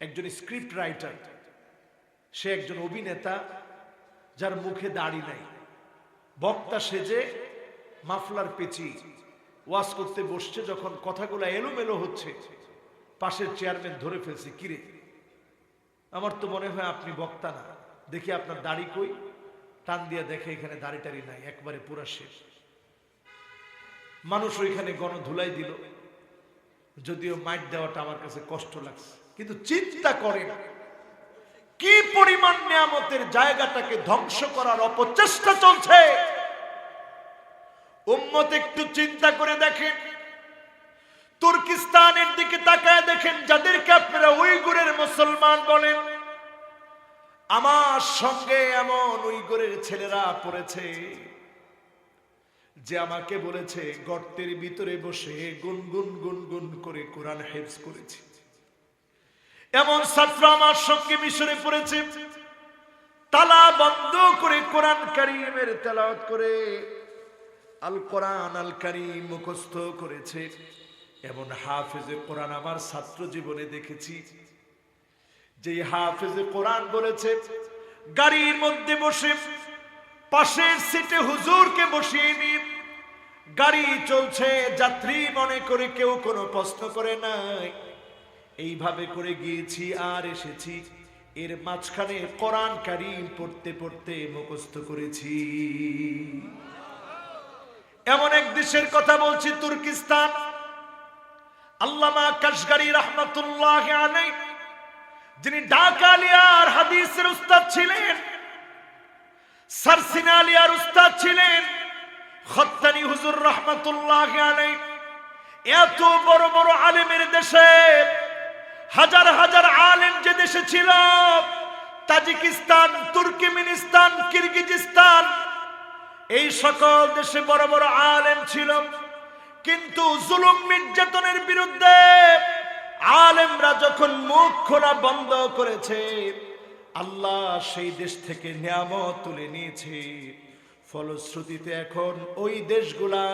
একজন স্ক্রিপ্ট রাইটার, সে একজন অভিনেতা যার মুখে দাড়ি নাই, বক্তা সেজে মাফলার পেঁচি ওয়াজ করতে বসছে। যখন কথাগুলো এলোমেলো হচ্ছে, পাশের চেয়ারম্যান ধরে ফেলছে, কিরে আমার তো মনে হয় আপনি বক্তা না, দেখি আপনার দাড়ি কই। টান দিয়ে দেখে এখানে দাড়ি টাড়ি নাই, একবারে পুরা শেষ। মানুষ ওইখানে গণধুলাই দিল, যদিও মাইট দেওয়াটা আমার কাছে কষ্ট লাগছে। কিন্তু চিন্তা করেন কি পরিমাণ নিয়ামতের জায়গাটাকে ধ্বংস করার অপচেষ্টা চলছে। উম্মত একটু চিন্তা করে দেখেন, তুর্কিস্তানের দিকে তাকায় দেখেন, যাদেরকে আপনারা উইগুরের মুসলমান বলেন। আমার সঙ্গে এমন উইগুরের ছেলেরা পড়েছে যে আমাকে বলেছে গর্তের ভিতরে বসে গুনগুন গুনগুন করে কোরআন হেফজ করেছি। এমন ছাত্র আমার সঙ্গে মিশরে পড়েছে, তালা বন্ধ করে কোরআন কারীমের তেলাওয়াত করে আল কোরআন আল কারীম মুখস্থ করেছে। এমন হাফেজে কোরআন আমার ছাত্র জীবনে দেখেছি, যে হাফেজে কোরআন বলেছে গাড়ির মধ্যে বসে পাশের সিটে হুজুরকে বসিয়ে নিয়ে গাড়ি চলছে, যাত্রী মনে করে কেউ কোনো প্রশ্ন করে নাই, এইভাবে করে গিয়েছি আর এসেছি। এর মাঝখানে কোরআন কারীম পড়তে পড়তে মুখস্থ করেছি। এমন এক দেশের কথা বলছি, তুর্কিস্তান। আল্লামা কাশগারি রাহমাতুল্লাহ আলাইহি, যিনি ঢাকা আলিয়ার হাদিসের উস্তাদ ছিলেন, সারসিনা আলিয়ার উস্তাদ ছিলেন, খত্তানি হুজুর রাহমাতুল্লাহ আলাইহি, এত বড় বড় আলেমের দেশে হাজার হাজার আলেম যে দেশে ছিল, তাজিকিস্তান, তুর্কমেনিস্তান, কিরগিজস্তান, এই সকল দেশে বড় বড় আলেম ছিল। কিন্তু জুলুম নির্যাতনের বিরুদ্ধে আলেমরা যখন মুখ খোলা বন্ধ করেছে, আল্লাহ সেই দেশ থেকে নিয়ামত তুলে নিয়েছে। ফলশ্রুতিতে এখন ওই দেশগুলা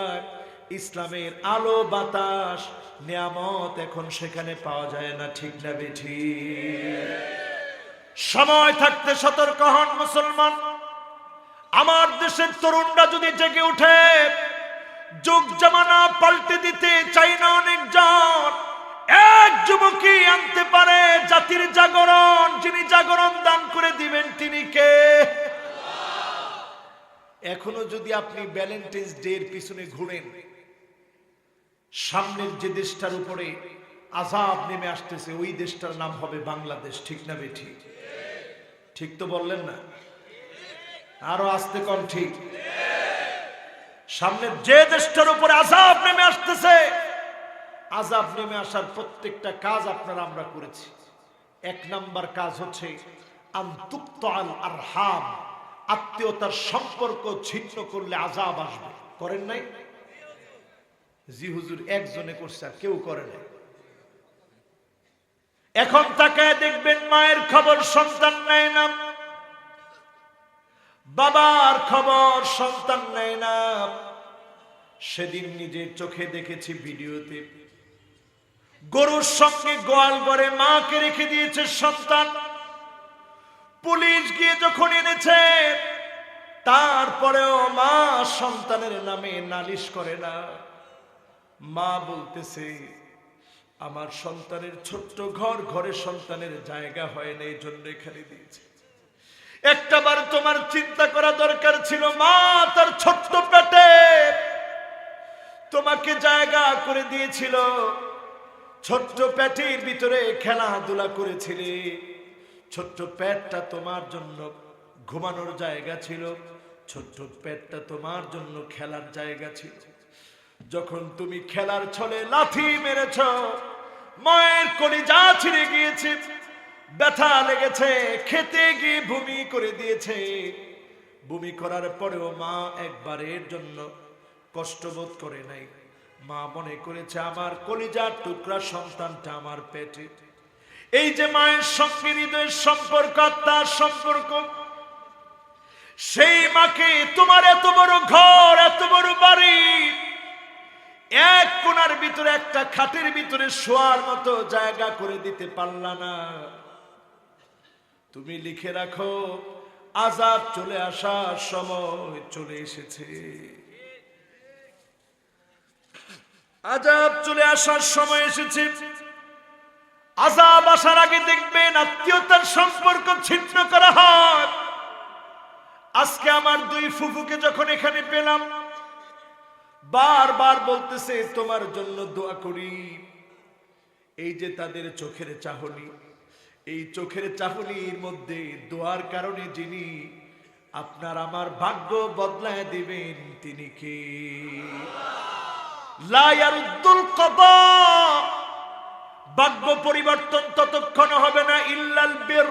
ইসলামের আলো বাতাস নিয়ামত এখন সেখানে পাওয়া যায় না। ঠিক না বেঠিক? সময় থাকতে সতর্ক হন মুসলমান। আমার দেশের তরুণরা যদি জেগে উঠে, যুগ জামানা পাল্টে দিতে চাই না অনেকজন, এক যুবকই আনতে পারে জাতির জাগরণ। যিনি জাগরণ দান করে দিবেন তিনি কে? এখনো যদি আপনি ভ্যালেন্টাইন্স ডে এর পিছনে ঘুরেন, সামনের যে দেশটার উপরে আযাব নেমে আসতেছে ওই দেশটার নাম হবে বাংলাদেশ। ঠিক না বেঠিক? ঠিক তো বললেন না? আরো আস্তে কম ঠিক। সামনে যে দেশটার উপরে আযাব নেমে আসতেছে, আযাব নেমে আসার প্রত্যেকটা কাজ আপনারা আমরা করেছি। এক নাম্বার কাজ হচ্ছে আনতুকতাল আরহাম, আত্মীয়তার সম্পর্ক ছিন্ন করলে আযাব আসবে। করেন নাই? জি হুজুর, একজনে করছে আর কেউ করে নাই। এখন তাকায় দেখবেন, মায়ের খবর সন্তান নেয় না, বাবার খবর সন্তান নেয় না। সেদিন নিজের চোখে দেখেছি ভিডিওতে, গরুর সঙ্গে গোয়াল ঘরে মাকে রেখে দিয়েছে সন্তান। পুলিশ গিয়ে যখন এনেছে, তারপরেও মা সন্তানের নামে নালিশ করে না। মা বলতেছে, আমার সন্তানের ছোট্ট ঘর, ঘরে সন্তানের জায়গা হয় না, এই জন্য এখানে দিয়েছে। একটাবার তোমার চিন্তা করা দরকার ছিল, মা তার ছোট্ট পেটে তোমাকে জায়গা করে দিয়েছিল, ছোট্ট পেটের ভিতরে খেলাধুলা করেছিলে, ছোট্ট পেটটা তোমার জন্য ঘুমানোর জায়গা ছিল, ছোট্ট পেটটা তোমার জন্য খেলার জায়গা ছিল। যখন তুমি খেলার ছলে লাথি মেরেছ, মায়ের কলিজা ছিঁড়ে গিয়েছে, ব্যথা লেগেছে, খেতে গিয়ে বমি করে দিয়েছে, বমি করার পরেও মা একবারের জন্য কষ্টবোধ করে নাই। মা মনে করেছে আমার কলিজার টুকরা সন্তানটা আমার পেটে। এই যে মায়ের সঙ্গে হৃদয়ের সম্পর্ক, তার সম্পর্ক, সেই মাকে তোমার এত বড় ঘর, এত বড় বাড়ি, এক কোণার ভিতরে একটা খাটের ভিতরে শোয়ার মতো জায়গা করে দিতে পারলা না। তুমি লিখে রাখো, আযাব চলে আসার সময় চলে এসেছে। আযাব চলে আসার সময় এসেছে। আযাব আসার আগে দেখবেন আত্মীয়তার সম্পর্ক ছিন্ন করা হয়। আজকে আমার দুই ফুফুকে যখন এখানে পেলাম, বারবার বলতেছে তোমার জন্য দোয়া করি। এই যে তাদের চোখের চাহনি, এই চোখের চাহনির মধ্যে দোয়ার কারণে যিনি আপনার আমার ভাগ্য বদলায় দিবেন তিনি কে? লা ইয়ারুদ্দুল কদা, ভাগ্য পরিবর্তন ততক্ষণ হবে না ইল্লাল বির,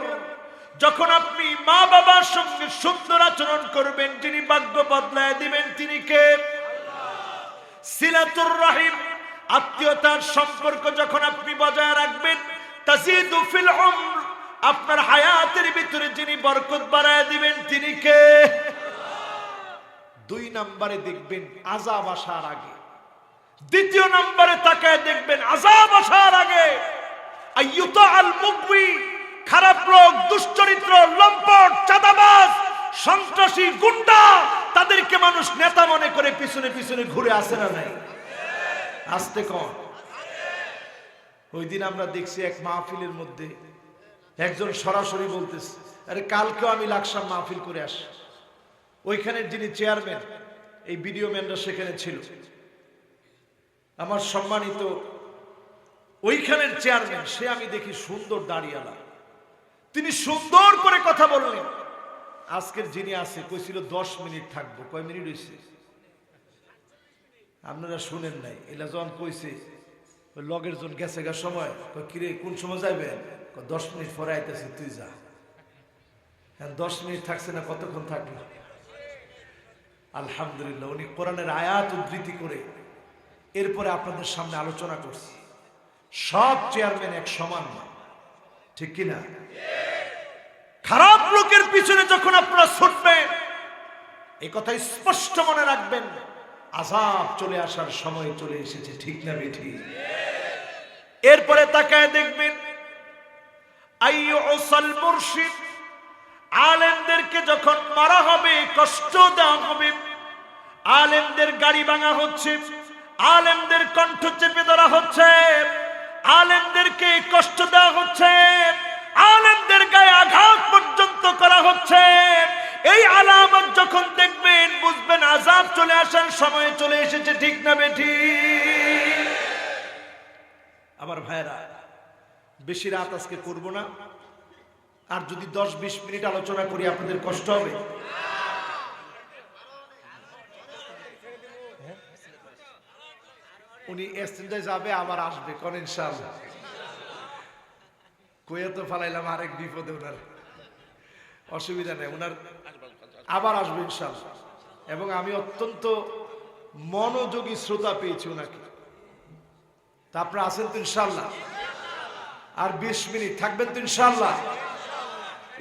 যখন আপনি মা বাবার সঙ্গে সুন্দর আচরণ করবেন। যিনি ভাগ্য বদলায় দিবেন তিনি কে? সিলাতুর রহিম, আত্মীয়তার সম্পর্ক যখন আপনি বজায় রাখবেন, তাজিদু ফিল উমর, আপনার হায়াতের ভিতরে যিনি বরকত বাড়ায় দিবেন তিনি কে? দুই নম্বরে দেখবেন আযাব আসার আগে। দ্বিতীয় নম্বরে তাকায় দেখবেন আযাব আসার আগে আইয়ুতা আল মুগবি, খারাপ লোক, দুশ্চরিত্র, লম্পট, চাঁদাবাজ, সন্ত্রাসী, গুন্ডা, তাদেরকে মানুষ নেতা মনে করে পিছনে পিছনে ঘুরে আসে না নাই? আসতে কম। ওই দিন আমরা দেখছি এক মাহফিলের মধ্যে একজন সরাসরি বলতেছে, আরে কালকেও আমি লাকসাম মাহফিল করে আসি। ওইখানের যিনি চেয়ারম্যান, এই ভিডিও ম্যানরা সেখানে ছিল। আমার সম্মানিত ওইখানের চেয়ারম্যান, সে আমি দেখি সুন্দর দাড়িওয়ালা, তিনি সুন্দর করে কথা বললেন। আজকের যিনি আছে কইছিল 10 মিনিট থাকবো, কয় মিনিট হয়েছে আপনারা শুনেন নাই? এলা যখন কইছে, ওই লগের জন গেছে গা সময়, কিরে কোন সময় যাইবেন? 10 মিনিট পরে আইতেছে, তুই যা। 10 মিনিট থাকছে না, কতক্ষণ থাকলো? আলহামদুলিল্লাহ, উনি কোরআনের আয়াত উদ্ধৃতি করে এরপরে আপনাদের সামনে আলোচনা করছি। সব চেয়ারম্যান এক সমান না, ঠিক কিনা? খারাপ লোকের পিছনে যখন আপনারা ছুটবেন, এই কথা স্পষ্ট মনে রাখবেন, আযাব চলে আসার সময় চলে এসেছে, ঠিক না বেঠি? এরপরে তাকায় দেখবেন আইয়ুসাল মুরশিদ, আলেমদেরকে যখন মারা হবে, কষ্ট দেওয়া হবে, আলেমদের গাড়ি ভাঙা হচ্ছে, আলেমদের কণ্ঠ চেপে ধরা হচ্ছে, আলেমদেরকে কষ্ট দেওয়া হচ্ছে, আলেমদের গায়ে আঘাত পর্যন্ত করা হচ্ছে, এই আলামত যখন দেখবেন বুঝবেন আযাব চলে আসার সময় চলে এসেছে, ঠিক না বেঠি? আমার ভাইরা, বেশি রাত আজকে করব না, আর যদি 10-20 মিনিট আলোচনা করি আপনাদের কষ্ট হবে। উনি এক্সচেঞ্জে যাবে, আবার আসবে, কোন ইনশাআল্লাহ। কইয়া তো ফালাইলাম আরেক বিপদে, ওনার অসুবিধা নেই, ওনার আবার আসবে ইনশাআল্লাহ। এবং আমি অত্যন্ত মনোযোগী শ্রোতা পেয়েছি ওনাকে। তা আপনারা আছেন তো ইনশাআল্লাহ? আর 20 মিনিট থাকবেন তো ইনশাআল্লাহ?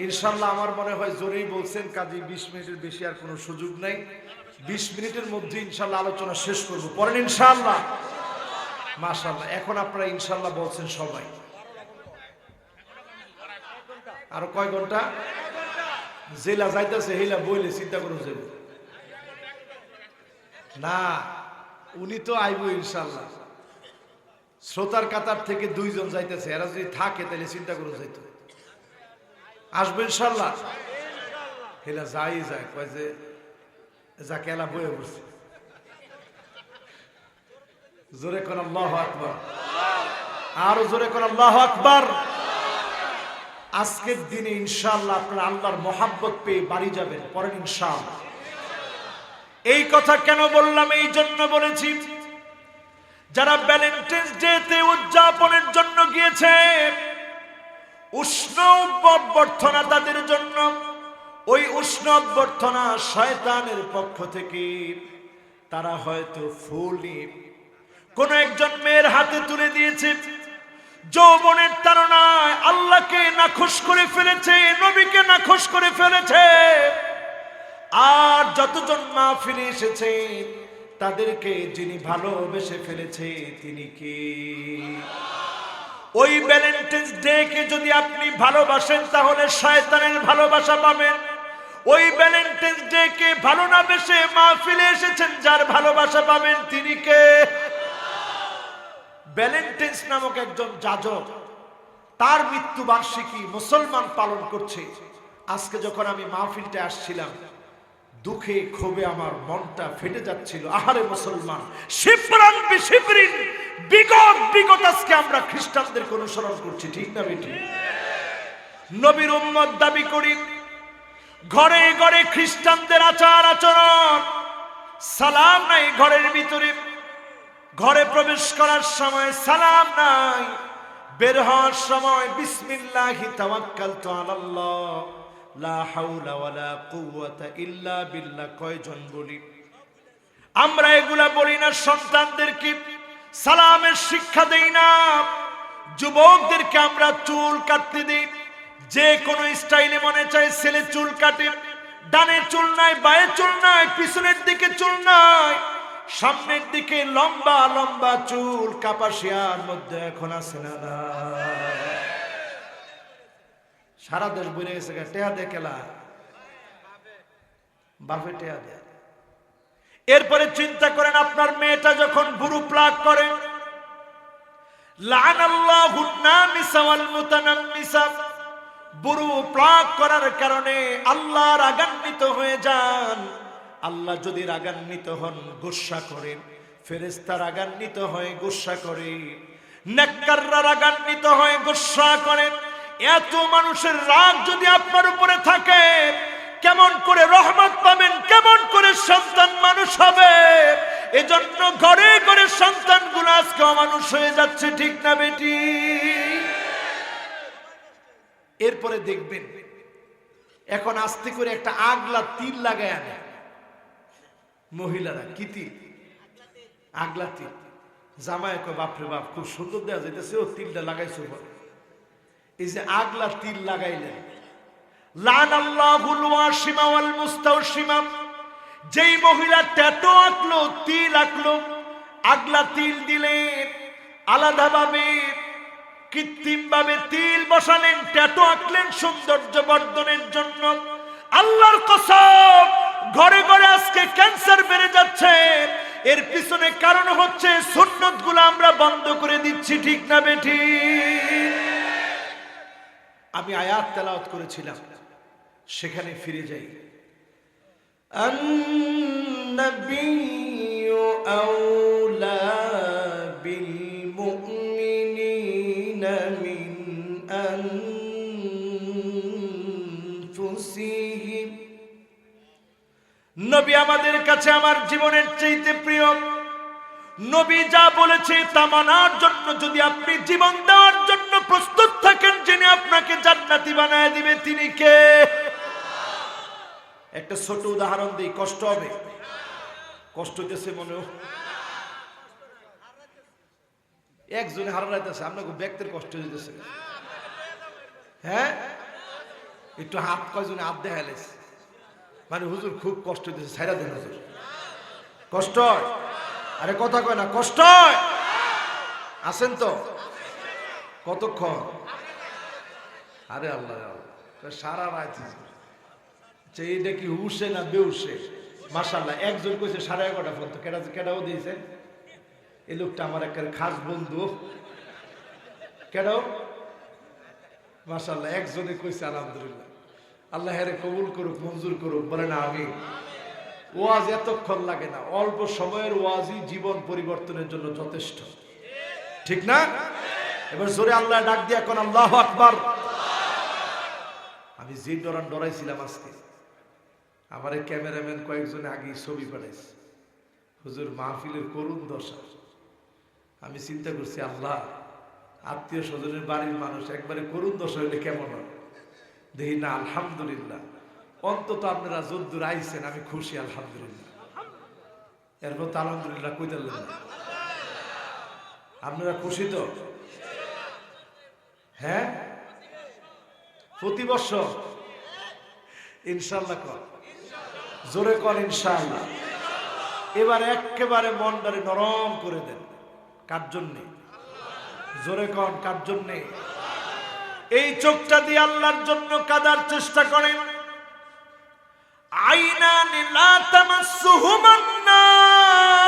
ইনশাআল্লাহ আমার মনে হয় জোরেই বলছেন, কাজে 20 মিনিটের বেশি আর কোনো সুযোগ নাই। 20 মিনিটের মধ্যে ইনশাআল্লাহ আলোচনা শেষ করব, পড়েন ইনশাআল্লাহ। মাশাআল্লাহ, এখন আপনারা ইনশাআল্লাহ বলছেন সবাই। আরো কয় ঘন্টা? জেলা যাইতেছে হেলা বইলে চিন্তা করে যাবে না, উনি তো আইব ইনশাআল্লাহ। শ্রোতার কাতার থেকে 2 জন যাইতেছে, এরা যদি থাকে তাহলে চিন্তা করে যাইতো, আসবে ইনশাআল্লাহ। হেলা যাই যায়, কয় যে যাকে এলা বয়ে বসছে। জোরে কোন আল্লাহু আকবার, আরো জোরে কোন আল্লাহু আকবার। আজকের দিনে ইনশাআল্লাহ আপনারা আল্লাহর মহাব্বত পেয়ে বাড়ি যাবেন, পরেন ইনশাআল্লাহ। এই কথা কেন বললাম? এই জন্য বলেছি, যারা ভ্যালেন্টাইন্স ডেতে উদযাপনের জন্য গিয়েছে, উষ্ণ অভ্যর্থনা তাদের জন্য, ওই উষ্ণ অভ্যর্থনা শয়তানের পক্ষ থেকে তারা হয়তো ফুল নিয়ে কোন একজন মেয়ের হাতে তুলে দিয়েছে, যৌবনের তাড়নায় আল্লাহকে নাখোশ করে ফেলেছে, নবীকে নাখোশ করে ফেলেছে। আর যতজন মাহফিলে এসেছে তাদেরকে যিনি ভালোবেসে ফেলেছে তিনি কি? ওই ভ্যালেন্টাইন্স ডে কে যদি আপনি ভালোবাসেন তাহলে শয়তানের ভালোবাসা পাবেন। ওই ভ্যালেন্টাইন্স ডে কে ভালো না বেশে মাহফিলে এসেছেন, যার ভালোবাসা পাবেন তিনি কে? ভ্যালেন্টাইন্স নামক একজন যাজক, তার মৃত্যু বার্ষিকী মুসলমান পালন করছে। আজকে যখন আমি মাহফিলটা আসছিলাম, দুঃখে ক্ষোভে আমার মনটা ফেটে যাচ্ছিল। আহারে মুসলমান, শিবরান বিশিবরিন বিগত আজকে আমরা খ্রিস্টানদেরকে অনুসরণ করছি, ঠিক না বেটি? নবীর উম্মত দাবি করি, ঘরে ঘরে খ্রিস্টানদের আচার আচরণ, সালাম নাই ঘরের ভিতরে, ঘরে প্রবেশ করার সময় সালাম নাই, বের হওয়ার সময় বিসমিল্লাহি তাওয়াক্কালতু আলাল্লাহ লা হাওলা ওয়ালা কুওয়াতা ইল্লা বিল্লাহ কয়জন বলি? আমরা এগুলা বলি না। সন্তানদেরকে সালামের শিক্ষা দেই না। যুবকদেরকে আমরা চুল কাটতে দিই, যে কোনো স্টাইলে মনে চায় ছেলে চুল কাটে। ডানে চুল নাই, বায়ে চুল নাই, পিছনের দিকে চুল নাই, সামনের দিকে লম্বা লম্বা চুল। কাপাসিয়ার মধ্যে এখন আছে না? সারা দেশ বলে গেছে টেহা দেখেলা বাপে টেহা দেয়া। এরপরে চিন্তা করেন, আপনার মেয়েটা যখন বুড়ো প্লাগ করে, লানাল্লাহুন নামিসা ওয়াল মুতানাম্মিসা, বুড়ো প্লাগ করার কারণে আল্লাহ রাগান্বিত হয়ে যান। আল্লাহ যদি রাগান্বিত হন গুসা করেন, ফেরেশতা রাগান্বিত হয় গুসা করে, নেককাররা রাগান্বিত হয় গুসা করেন। এত মানুষের রাগ যদি আপনার উপরে থাকে, কেমন করে রহমত পাবেন? কেমন করে সন্তান মানুষ হবে? এজন্য ঘরে ঘরে সন্তানগুলো আজকে অমানুষ হয়ে যাচ্ছে, ঠিক না বেটি? এরপরে দেখবেন এখন আস্তে করে একটা আগলা তিল লাগায় আনে মহিলারা। কি তিল? আগলা তিল। জামাই কয় বাপরে বাপ, খুব সুন্দর দেওয়া যাইতেছে, ও তিলটা লাগাইছো। এই যে আগলা তিল লাগাইলেন, লানাল্লাহুল ওয়াশিমা ওয়াল মুস্তাওশিমা, যেই মহিলা ট্যাটু আঁকলো, তিল আঁকলো, আগলা তিল দিলেন, আলাদাভাবে কৃত্রিম ভাবে তিল বসালেন, ট্যাটু আঁকলেন সৌন্দর্য বর্ধনের জন্য। আল্লাহর কসম, ঘরে ঘরে আজকে ক্যান্সার বেড়ে যাচ্ছে। এর পিছনে কারণ হচ্ছে সুন্নাত গুলো আমরা বন্ধ করে দিচ্ছি, ঠিক না বেটি? আমি আয়াত তেলাওয়াত করেছিলাম, সেখানে ফিরে যাই। আন-নাবিয়্যু আওলা বিল মুমিনিনা মিন আনফুসিহিম, নবী আমাদের কাছে আমার জীবনের চাইতে প্রিয়। নবী যা বলেছে তা মানার জন্য যদি আপনি জীবন দেওয়ার জন্য প্রস্তুত থাকেন, যিনি আপনাকে জান্নাতি বানায় দিবে তিনি কে? একটা ছোট উদাহরণ দিই, কষ্ট হবে? কষ্ট হইতেছে মনে? একজনে হারাইতেছে, আপনাকে ব্যক্তির কষ্ট হইতেছে। হ্যাঁ, একটু হাত কয়জনে হাত দেখাইলেছে, মানে হুজুর খুব কষ্ট হইতেছে, ছাইরা দেন হুজুর। কষ্ট হয়? আরে কথা কয় না, কষ্ট হয়? আছেন তো? কতক্ষণ? আরে আল্লাহ, সারা রাত। এইটা কি হুসে না বেউসে? মাশাআল্লাহ, একজন কইছে 11:30 পর্যন্ত। কেডাও দিয়েছে? এই লোকটা আমার একটা খাস বন্ধু। কেডাও? মাশাআল্লাহ, একজনে কইছে আলহামদুলিল্লাহ। আল্লাহ হেরে কবুল করুক, মঞ্জুর করুক, বলে না আমি। ওয়াজ এতক্ষণ লাগে না, অল্প সময়ের ওয়াজই জীবন পরিবর্তনের জন্য যথেষ্ট, ঠিক না? এবার জোরে আল্লাহ ডাক দিয়া কোন আল্লাহু আকবার। আমি যে ডরাইছিলাম আজকে, আমার ক্যামেরাম্যান কয়েকজনে আগে ছবি পাঠাইছে, হুজুর মাহফিলের করুণ দশা। আমি চিন্তা করছি, আল্লাহ, আত্মীয় স্বজনের বাড়ির মানুষ একবারে করুণ দশা হইলে কেমন হয়? দেখি না, আলহামদুলিল্লাহ অন্তত আপনারা যদ্দুর আইছেন আমি খুশি আলহামদুলিল্লাহ। এরপর তো আলহামদুলিল্লাহ কইতে লাগলেন। আপনারা খুশি তো? হ্যাঁ, প্রতি বছর ইনশাআল্লাহ কর, জোরে কর ইনশাআল্লাহ। এবার একেবারে মনটারে নরম করে দেন। কার জন্যে? জোরে কর, কার জন্যে? এই চোখটা দিয়ে আল্লাহর জন্য কাঁদার চেষ্টা করেন। আইনানি লা তামাসসুহুমান নার,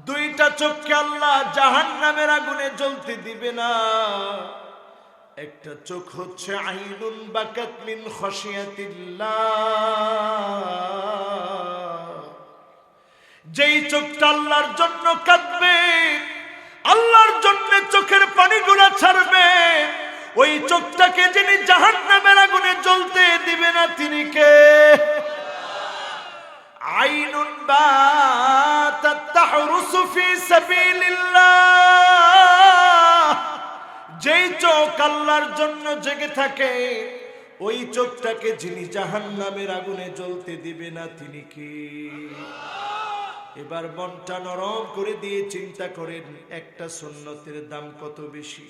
দুইটা চোখকে আল্লাহ জাহান্নামের আগুনে জ্বলতে দিবে না। একটা চোখ হচ্ছে আইনুন বাকাত মিন খাশিয়াতিল্লাহ, যেই চোখটা আল্লাহর জন্য কাঁদবে, আল্লাহর জন্য চোখের পানিগুলো ছাড়বে, ওই চোখটাকে যিনি জাহান্নামের আগুনে জ্বলতে দিবে না তিনি কে? আইনুন বাতাত তাহরুসু ফি সাবিলিল্লাহ, যেই চোখ আল্লাহর জন্য জেগে থাকে, ওই চোখটাকে যিনি জাহান্নামের আগুনে জ্বলতে দিবে না তিনি কে? এবার মনটা নরম করে দিয়ে চিন্তা করেন, একটা সুন্নতের দাম কত বেশি।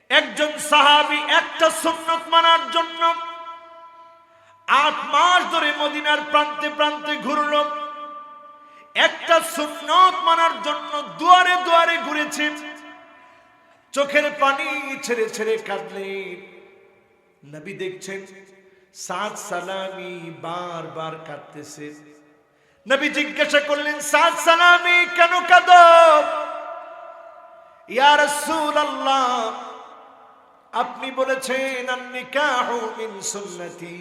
একজন সাহাবী একটা সুন্নত মানার জন্য 8 মাস ধরে মদিনার প্রান্তে প্রান্তে ঘুরল। একটা সুন্নত মানার জন্য দুয়ারে দুয়ারে ঘুরেছে, চোখের পানি ছেড়ে ছেড়ে কাঁদলেন। নবী দেখছেন সাদ সালামি বারবার কাঁদতেছে। নবী জিজ্ঞাসা করলেন, সাদ সালামি কেন কাঁদো? ইয়া রাসূলুল্লাহ, আপনি বলেছেন আন-নিকাহু মিন সুন্নতি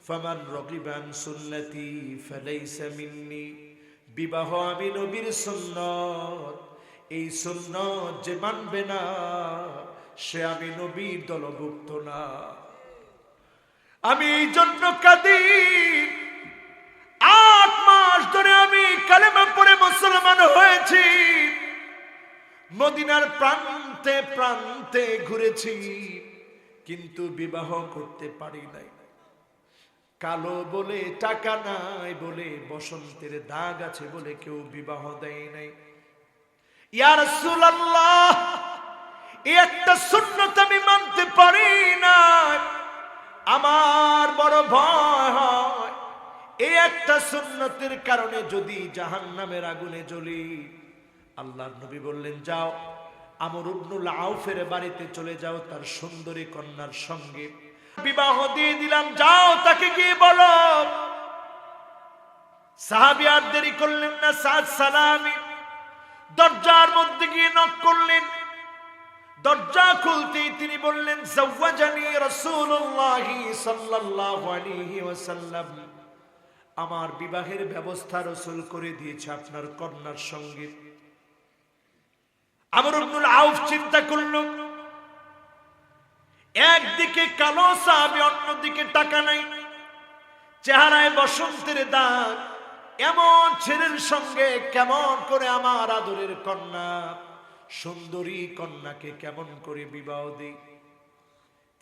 ফামান রাগিবা আন সুন্নতি ফালাইসা মিন্নি, বিবাহ আমি নবীর সুন্নত, এই সুন্নত যে মানবে না সে আমি নবীর দলভুক্ত না। আমি এই জন্য কাঁদি, 8 মাস ধরে আমি কালেমা পড়ে মুসলমান হয়েছি, মদিনার প্রান্তে প্রান্তে ঘুরেছি, কিন্তু বিবাহ করতে পারি নাই। কালো বলে, টাকা নাই বলে, বসন্তের দাগ আছে বলে কেউ বিবাহ দেয় নাই। ইয়া রাসূলুল্লাহ, এই একটা সুন্নত আমি মানতে পারি না, আমার বড় ভয় হয় এই একটা সুন্নতের কারণে যদি জাহান্নামের আগুনে জ্বলি। আল্লাহর নবী বললেন, যাও আমর ইবনুল আউফের বাড়িতে চলে যাও, তার সুন্দরী কন্যার সঙ্গে বিবাহ দিয়ে দিলাম, যাও তাকে গিয়ে বলো। সাহাবী আর দেরি করলেন না, সাদ সালামি দরজার মধ্যে গিয়ে নক করলেন। দরজা খুলতেই তিনি বললেন, যাওয়াজানি রাসূলুল্লাহ সাল্লাল্লাহু আলাইহি ওয়াসাল্লাম, আমার বিবাহের ব্যবস্থা রাসূল করে দিয়েছে আপনার কন্যার সঙ্গে। আমর ইবনুল আউফ চিন্তা করল, একদিকে কালো সাহাবী, অন্যদিকে টাকা নাই, চেহারায় বসন্তের দাগ, এমন ছেলের সঙ্গে কেমন করে আমার আদরের কন্যা, সুন্দরী কন্যাকে কেমন করে বিবাহ দেই?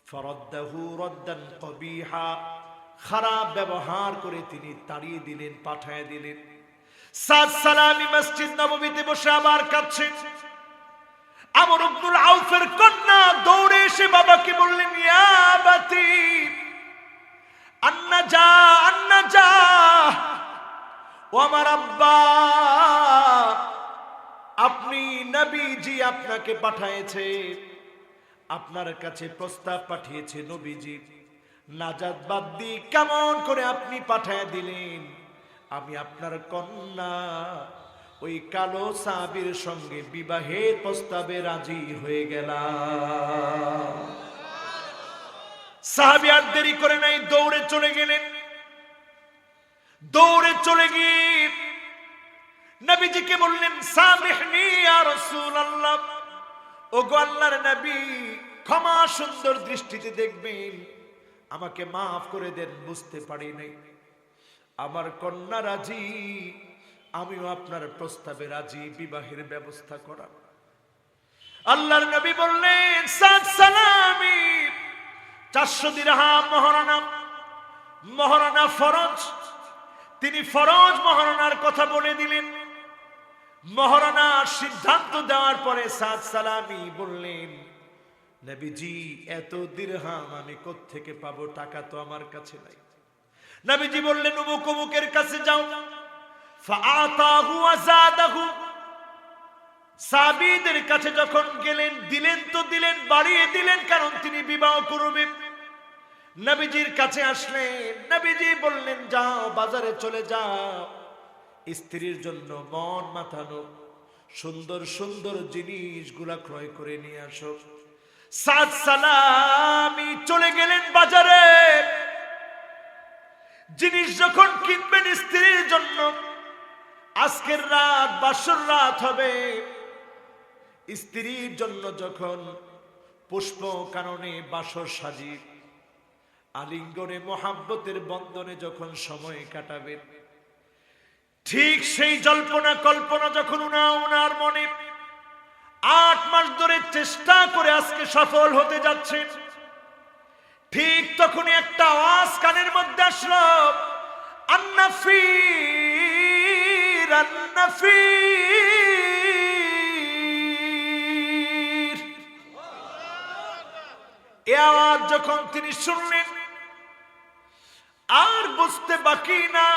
ফারাদ্দাহু রাদ্দান কবিহা, খারাপ ব্যবহার করে তিনি তাড়িয়ে দিলেন, পাঠায় দিলেন। সাদ সালামি মসজিদ নববীতে বসে আবার কাঁদছেন। আমর ইবনুল আউফের কন্যা দৌড়ে এসে বাবাকে বললেন, ইয়া বাতি আন্নাজা আন্নাজা, ও আমার আব্বা, আপনি নবীজি আপনাকে পাঠিয়েছে, আপনার কাছে প্রস্তাব পাঠিয়েছে নবীজি, নাজাত বাদ দিয়ে কেমন করে আপনি পাঠিয়ে দিলেন? আমি আপনার কন্যা ওই কালো সাহাবীর সঙ্গে বিবাহের প্রস্তাবে রাজি হয়ে গেলাম। সাহাবী আর দেরি করে নাই, দৌড়ে চলে গেলেন। দৌড়ে চলে গিয়ে নবীজিকে বললেন, সামিহনি ইয়া রাসূলুল্লাহ, ওগো আল্লাহর নবী, ক্ষমা সুন্দর দৃষ্টিতে দেখবেন, আমাকে মাফ করে দেন, বুঝতে পারি নাই। আমার কন্যা রাজি, আমিও আপনার প্রস্তাবে রাজি, বিবাহের ব্যবস্থা করা। আল্লাহর নবী বললেন, সাদ সালামি 400 দিরহাম মহারণা। মহারণা ফরজ, তিনি ফরজ মহারণার কথা বলে দিলেন। মহারণার সিদ্ধান্ত দেওয়ার পরে সাদ সালামি বললেন, নবীজি এত দিরহাম আমি কোত্থেকে পাবো, টাকা তো আমার কাছে নাই। নবীজি বললেন, অমুক অমুকের কাছে যাও। ফাআতাহু ওয়া যাদাহু। সাহাবীদের কাছে যখন গেলেন, দিলেন তো দিলেন, বাড়িয়ে দিলেন, কারণ তিনি বিবাহ করবেন। নবীজির কাছে আসলেন, নবীজি বললেন, যাও বাজারে চলে যাও, স্ত্রীর জন্য মন মাতানো সুন্দর সুন্দর জিনিসগুলা ক্রয় করে নিয়ে আসো। সাদ সালামি চলে গেলেন বাজারে। জিনিস যখন কিনবেন স্ত্রীর জন্য, আজকের রাত বাসর রাত হবে, স্ত্রীর জন্য যখন পুষ্প কাননে বাসর সাজি, আলিঙ্গনে মোহাব্বতের বন্ধনে যখন সময় কাটাবেন, ঠিক সেই জল্পনা কল্পনা যখন উনার মনে 8 মাস ধরে চেষ্টা করে আজকে সফল হতে যাচ্ছেন, ঠিক তখনই একটা আওয়াজ কানের মধ্যে আসলো, আন্নাফির আন্নাফির। এই আওয়াজ যখন তিনি শুনলেন, আর বুঝতে বাকি না,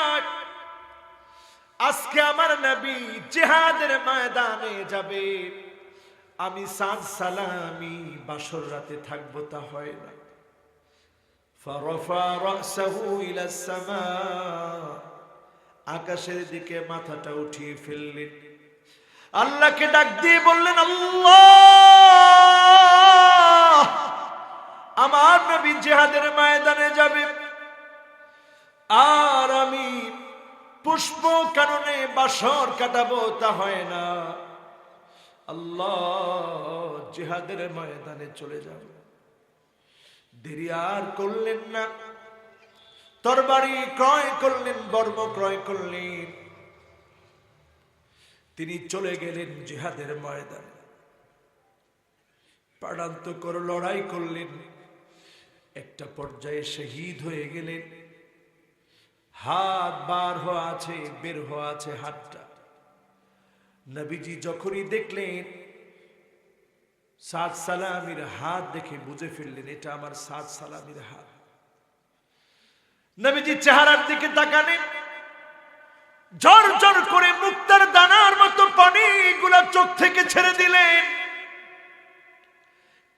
আজকে আমার নবী জিহাদের ময়দানে যাবে, আমি সাদ সালামি বাসর রাতে থাকবো, তা হয় না। ফারাফা রাসাহু ইলা সামা, আকাশের দিকে মাথাটা উঠিয়ে ফেললেন, আল্লাহকে ডাক দিয়ে বললেন, আল্লাহ, আমার নবী জিহাদের ময়দানে যাবে, আর আমি পুষ্প কাননে বাসর কাটাবো, তা হয় না। আল্লাহ, জিহাদের ময়দানে চলে যাব। দেরি আর করলেন না, তরবারি ক্রয় করলেন, বর্ম ক্রয় করলেন, তিনি চলে গেলেন জিহাদের ময়দানে। প্রাণান্তকর লড়াই করলেন, একটা পর্যায়ে শহীদ হয়ে গেলেন। হাত বার হওয়া আছে, বের হওয়া আছে হাতটা। নবীজি যখনই দেখলেন সাদ সালামির হাত, দেখে বুঝে ফেললেন এটা আমার সাদ সালামির হাত। নবীজি চেহারার দিকে তাকালেন, ঝরঝর করে মুক্তার দানার মতো পানিগুলা চোখ থেকে ছেড়ে দিলেন।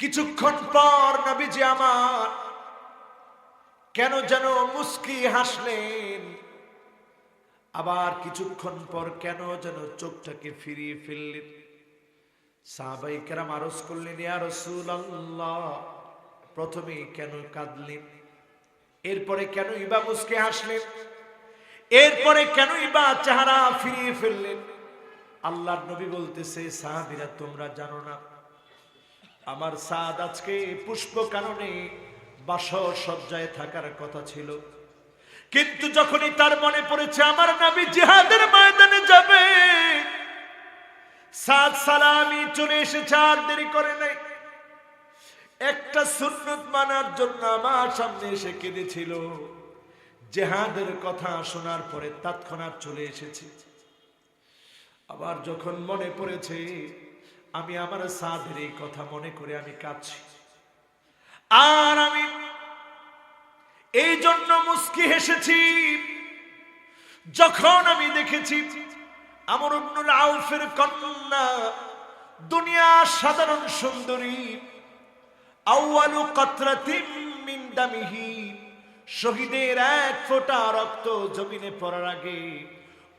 কিছুক্ষণ পর নবীজি আমার কেন যেন মুস্কি হাসলেন, আবার কিছুক্ষণ পর কেন যেন চোখটাকে ফিরিয়ে ফেললেন। সাহাবাই কেরাম আরজ করলেন, ইয়া রাসূলুল্লাহ, প্রথমে কেন কাঁদলেন, এরপরে কেন ইবা মুস্কি হাসলেন, এরপরে কেন ইবা চেহারা ফিরিয়ে ফেললেন? আল্লাহর নবী বলতেছে, সাহাবীরা তোমরা জানো না, আমার সাদ আজকে পুষ্প কাননে বাসর সজ্জায় থাকার কথা ছিল, কিন্তু যখনই তার মনে পড়েছে আমার নবী জিহাদের ময়দানে যাবে, সাদ সালামি চলে এসেছে, আর দেরি করে নাই। একটা সুন্নত মানার জন্য আমার সামনে এসে কেঁদেছিল, জিহাদের কথা শোনার পরে তৎক্ষণাৎ চলে এসেছে। আবার যখন মনে পড়েছে আমি আমার সাদের এই কথা মনে করে আমি কাঁদছি, আর আমি এই জন্য মুস্কি হেসেছি যখন আমি দেখেছি আমর ইবনুল আউফের কন্যা, দুনিয়ার সাধারণ সুন্দরী, আউয়ালু কাতরাতিন মিন দামিহি, শহীদের এক ফোঁটা রক্ত জমিনে পড়ার আগে,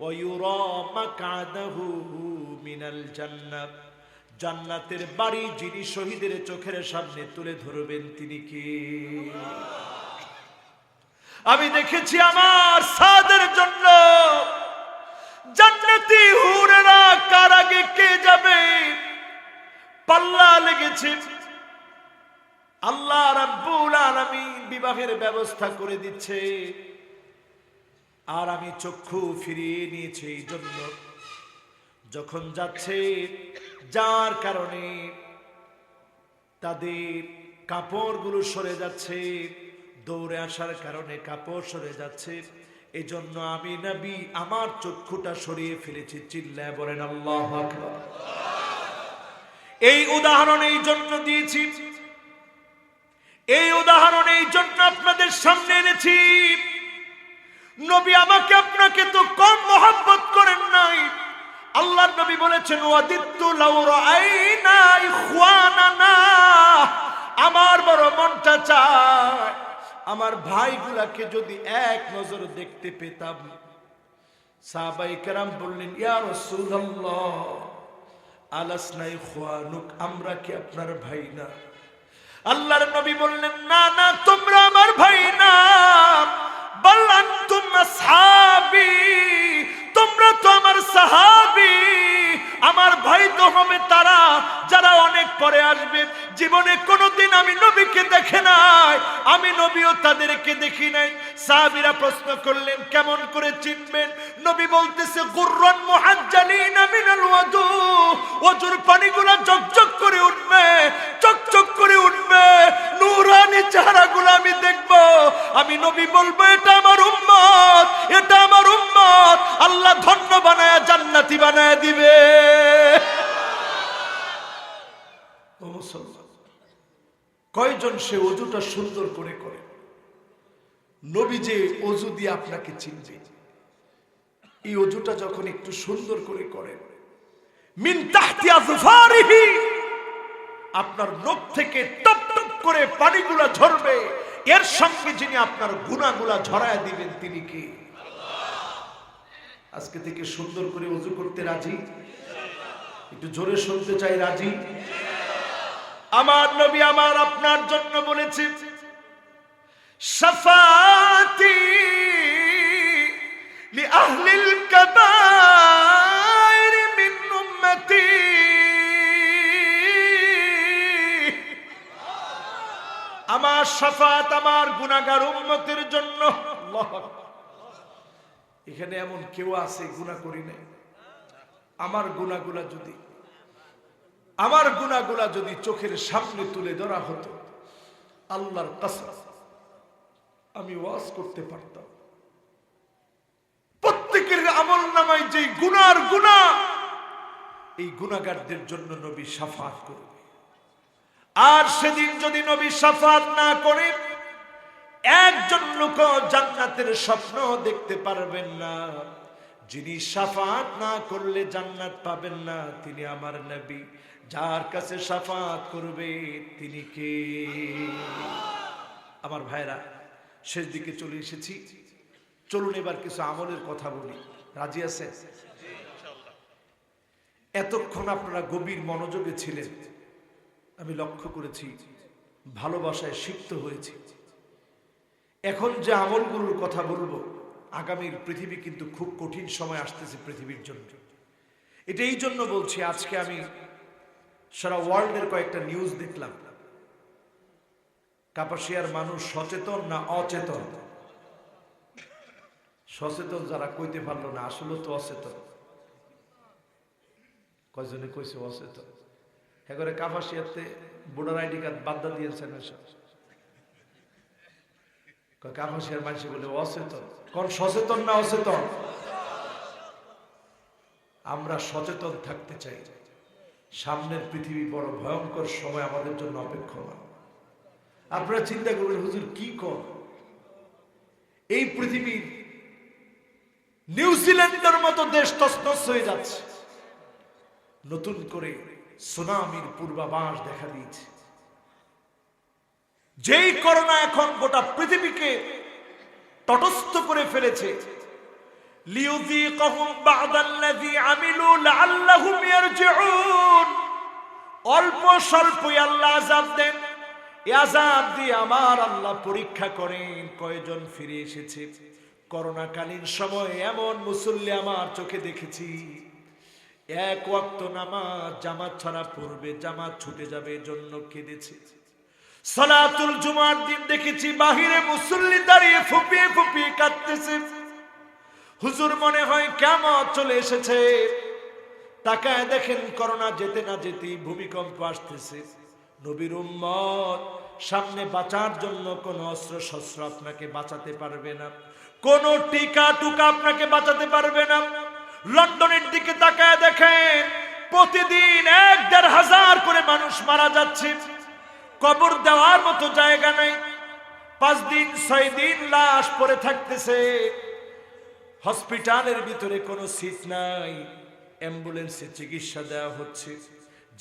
ওয়ুরা মাকআদাহু মিনাল জান্নাত, জান্নাতের বাড়ি যিনি শহীদের চোখের সামনে তুলে ধরবেন তিনি কে? আমি দেখেছি আমার সাদের জন্য জান্নাতি হুরেরা কার আগে কে যাবে পাল্লা লেগেছে। আল্লাহ রাব্বুল আলামিন বিবাহের ব্যবস্থা করে দিচ্ছে, আর আমি চক্ষু ফিরিয়ে নিয়েছি এই জন্য যখন যাচ্ছে, যার কারণে তাদের কাপড়গুলো সরে যাচ্ছে, দৌড়ে আসার কারণে কাপড় সরে যাচ্ছে। এজন্য আমি নবী আমার চক্ষুটা সরিয়ে ফেলেছি। চিল্লায় বলেন আল্লাহু আকবার। এই উদাহরণ এই জন্য দিয়েছি, এই উদাহরণ এই জন্য আপনাদের সামনে এনেছি, নবী আমাকে আপনাকে তো কম মহব্বত করেন নাই। আল্লাহর নবী বলেছেন ওয়াদিতু লাউ রাআইনা ইখওয়ানানা, আমার বড় মনটা চায় আমার ভাইগুলাকে যদি এক নজর দেখতে পেতাম। সাহাবায়ে কেরাম বললেন ইয়া রাসূলুল্লাহ আলাসনা ইখওয়ানুক, আমরা কি আপনার ভাই না? আল্লাহর নবী বললেন না না, তোমরা আমার ভাই না, বাল আনতুম আসহাবী, তোমরা তো আমার সাহাবী। আমার ভাই তো হবে তারা যারা অনেক পরে আসবে। জীবনে কোনোদিন আমি নবীকে দেখে নাই, আমি নবীও তাদেরকে দেখি নাই। সাহাবীরা প্রশ্ন করলেন কেমন করে চিনবেন? নবী বলতেছে গুররান মুহাজ্জালিনা মিনাল ওয়াদু, ওজুর পানিগুলো ঝকঝক করে উঠবে, চকচক করে উঠবে, নূরানি চেহারাগুলো আমি দেখব। আমি নবী বলবো এটা আমার উম্মত, এটা আমার উম্মত। আল্লাহ ধন্য বানায়া জান্নাতি বানায়া দিবে। ও মুসলমান, কয়জন সে ওযুটা সুন্দর করে করে? নবী যে ওযু দিয়ে আপনাকে চিনবে, এই ওযুটা যখন একটু সুন্দর করে করেন, মিন তাহতি আযফারিহি, আপনার নখ থেকে টপ টপ করে পানিগুলা ঝরবে। এর সঙ্গে যিনি আপনার গুনাহগুলা ঝরায় দিবেন তিনি কে? আজকে থেকে সুন্দর করে ওযু করতে রাজি? একটু জোরে শুনতে চাই, রাজি? আমার নবী আমার আপনার জন্য বলেছে শাফাতি লি আহলিল কাবাইর মিন উম্মতি, আমার শাফাত আমার গুনাহগার উম্মতের জন্য। আল্লাহু আকবার। এখানে এমন কেউ আছে গুনাহ করি নাই? আমার গুনাহগুলা যদি চোখের সামনে তুলে ধরা হতো, আল্লাহর কসম আমি ওয়াজ করতে পারতাম। প্রত্যেকের আমলনামায় যে গুনার গুনাহ, এই গুনাহগারদের জন্য নবী শাফাত করবে। আর সেদিন যদি নবী শাফাত না করে, একজন লোক জান্নাতের স্বপ্ন দেখতে পারবেন না। যিনি শাফাত না করলে জান্নাত পাবেন না, তিনি আমার নবী। যার কাছে শাফাত করবে তিনি কে? আমার ভাইরা, শেষ দিকে চলে এসেছি, চলুন এবার কিছু আমলের কথা বলি। রাজি আছে? এতক্ষণ আপনারা গভীর মনোযোগে ছিলেন, আমি লক্ষ্য করেছি, ভালোবাসায় সিক্ত হয়েছি। এখন যে আমলগুলোর কথা বলবো, আগামীর পৃথিবী কিন্তু খুব কঠিন সময় আসতেছে পৃথিবীর জন্য। এটা এই জন্য বলছি, আজকে আমি সারা ওয়ার্ল্ডের কয়েকটা নিউজ দেখলাম। কাপাসিয়ার মানুষ সচেতন না অচেতন? সচেতন যারা কইতে পারলো না, আসলে তো অচেতন। কয়জনে কইছে অচেতন? এবারে কাপাসিয়াতে ভোটার আইডি কার্ড বাদ্দা দিয়েছেন। কাপাসিয়ার মানুষ বলে অচেতন। কোন সচেতন না অচেতন? আমরা সচেতন থাকতে চাই। সামনের পৃথিবী বড় ভয়ঙ্কর সময় আমাদের জন্য অপেক্ষমান। আপনারা চিন্তা করবেন হুজুর কি কর, এই পৃথিবীর নিউজিল্যান্ডের মতো দেশ তছনছ হয়ে যাচ্ছে, নতুন করে সুনামির পূর্বাভাস দেখা দিয়েছে। যেই করোনা এখন গোটা পৃথিবীকে তটস্থ করে ফেলেছে, লিউযীকাহুম বা'দাল্লাযী আমিলু লাআল্লাহুম ইয়ারজিউন, অল্প স্বল্পই আল্লাহ আযাব দেন। এই আযাব দিয়ে আমার আল্লাহ পরীক্ষা করেন কয়জন ফিরে এসেছে। করোনাকালীন সময়ে এমন মুসল্লি আমার চোখে দেখেছি, এক ওয়াক্ত নামাজ জামাত ছাড়া পড়বে, জামাত ছুটে যাবে এজন্য কেঁদেছে। সালাতুল জুমার দিন দেখেছি বাহিরে মুসল্লি দাঁড়িয়ে ফুপিয়ে ফুপিয়ে কাঁদতেছে। হুজুর মনে হয় কিয়ামত চলে এসেছে। তাকায় দেখেন করোনা যেতে না যেতেই ভূমিকম্প আসতেছে, নবীর উম্মত, সামনে বাঁচার জন্য কোন অস্ত্র শস্ত্র আপনাকে বাঁচাতে পারবে না, কোন টিকা টুকা আপনাকে বাঁচাতে পারবে না। লন্ডনের দিকে তাকায় দেখেন, প্রতিদিন ১-১.৫ করে মানুষ মারা যাচ্ছে, কবর দেওয়ার মতো জায়গা নাই, ৫ দিন ৬ দিন লাশ পড়ে থাকতেছে, হসপিটালের ভিতরে কোনো সিট নাই, অ্যাম্বুলেন্সে চিকিৎসা দেওয়া হচ্ছে।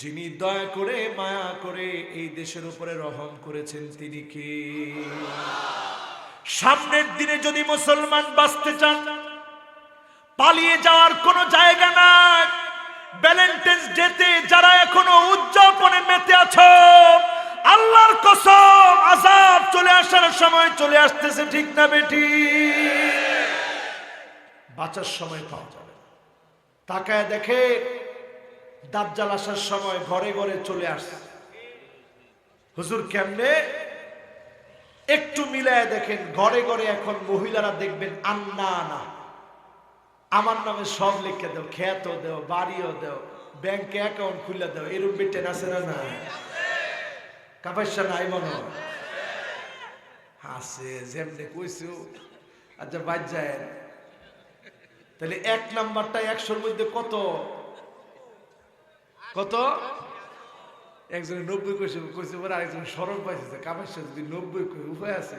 যিনি দয়া করে মায়া করে এই দেশের উপরে রহম করেছেন তিনি কে? সামনের দিনে যদি মুসলমান বাঁচতে চান, পালিয়ে যাওয়ার কোনো জায়গা নাই। ভ্যালেন্টাইন্স ডেতে যারা এখনো উদযাপনে মেতে আছো, আল্লাহর কসম আযাব চলে আসার সময় চলে আসতেছে, ঠিক না বেটি? বাঁচার সময় পাওয়া যাবে। তাকায় দেখে দাজ্জাল আসার সময় ঘরে ঘরে চলে আসছে। হুজুর কেমনে? একটু মিলায় দেখেন, ঘরে ঘরে এখন মহিলারা দেখবেন আন্না না, আমার নামে সব লিখে দাও, খেতও দাও, বাড়িও দাও, ব্যাংকে অ্যাকাউন্ট খুলে দাও, এরকম বেটেন আছে না? না কাপাইসা নাই মনে হয় আছে, যেমনি কইছো। আচ্ছা বাদ যায়, তাহলে ১ নাম্বারটা ১০০-র মধ্যে কত কত? একজনে ৯০ কইছে পরে আরেকজন সরব পাইছে, কাপাইসা যদি ৯০ কই উপায় আছে।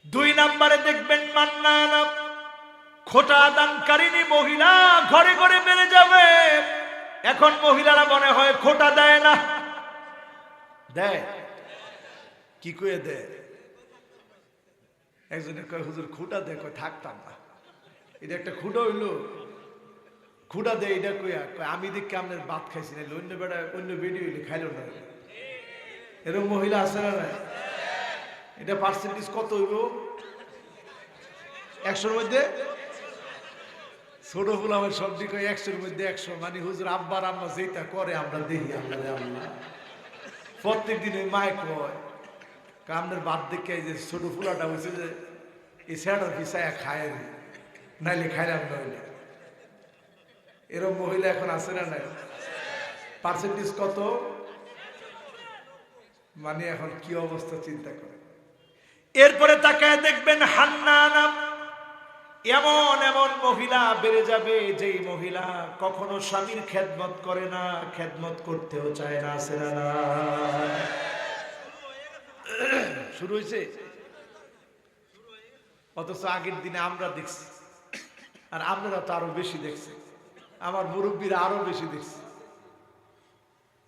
২ নাম্বারে দেখবেন মান্নানা, খোটা দানকারিনী মহিলা ঘরে ঘরে বেড়ে যাবে। এখন মহিলারা মনে হয় খোটা দেয় না, দেয় কি কয়ে দেয়? একজনে কয় হুজুর খুঁটা দেয়, কয় থাকতাম না, এটা একটা খুঁটা হইলো, খুঁটা দেয় এটা কইয়া কয় আমি দেখি আপনার ভাত খাইছি না, অন্য বেড়া অন্য বেডি হইলে খাইল না। এরকম মহিলা আছে না? এটা পার্সেন্টেজ কত হইব? ১০০-র মধ্যে ছোট ফুল আমার সব দিকে ১০০-র মধ্যে ১০০, মানে হুজুর আব্বার আম্মা যেটা করে আমরা দেখি। আল্লাহ প্রত্যেক দিন ওই মায় কয় আপনার বাদ দেখে এই যে ছোট ফুলাটা হয়েছে যে এই স্যাটার পিছায় খায় নাইলে খাইলাম নইলে। এরকম মহিলা এখন আছে না নাই? পার্সেন্টেজ কত? মানে এখন কি অবস্থা চিন্তা করে। এরপরে তাকায় দেখবেন হান্নানা, এমন এমন মহিলা বেড়ে যাবে যেই মহিলা কখনো স্বামীর খেদমত করে না, খেদমত করতেও চায় না। আছে না? শুরু হয়েছে, অথচ আগের দিনে আমরা দেখছি, আর আপনারা তো আরো বেশি দেখছে, আমার মুরব্বীরা আরো বেশি দেখছে।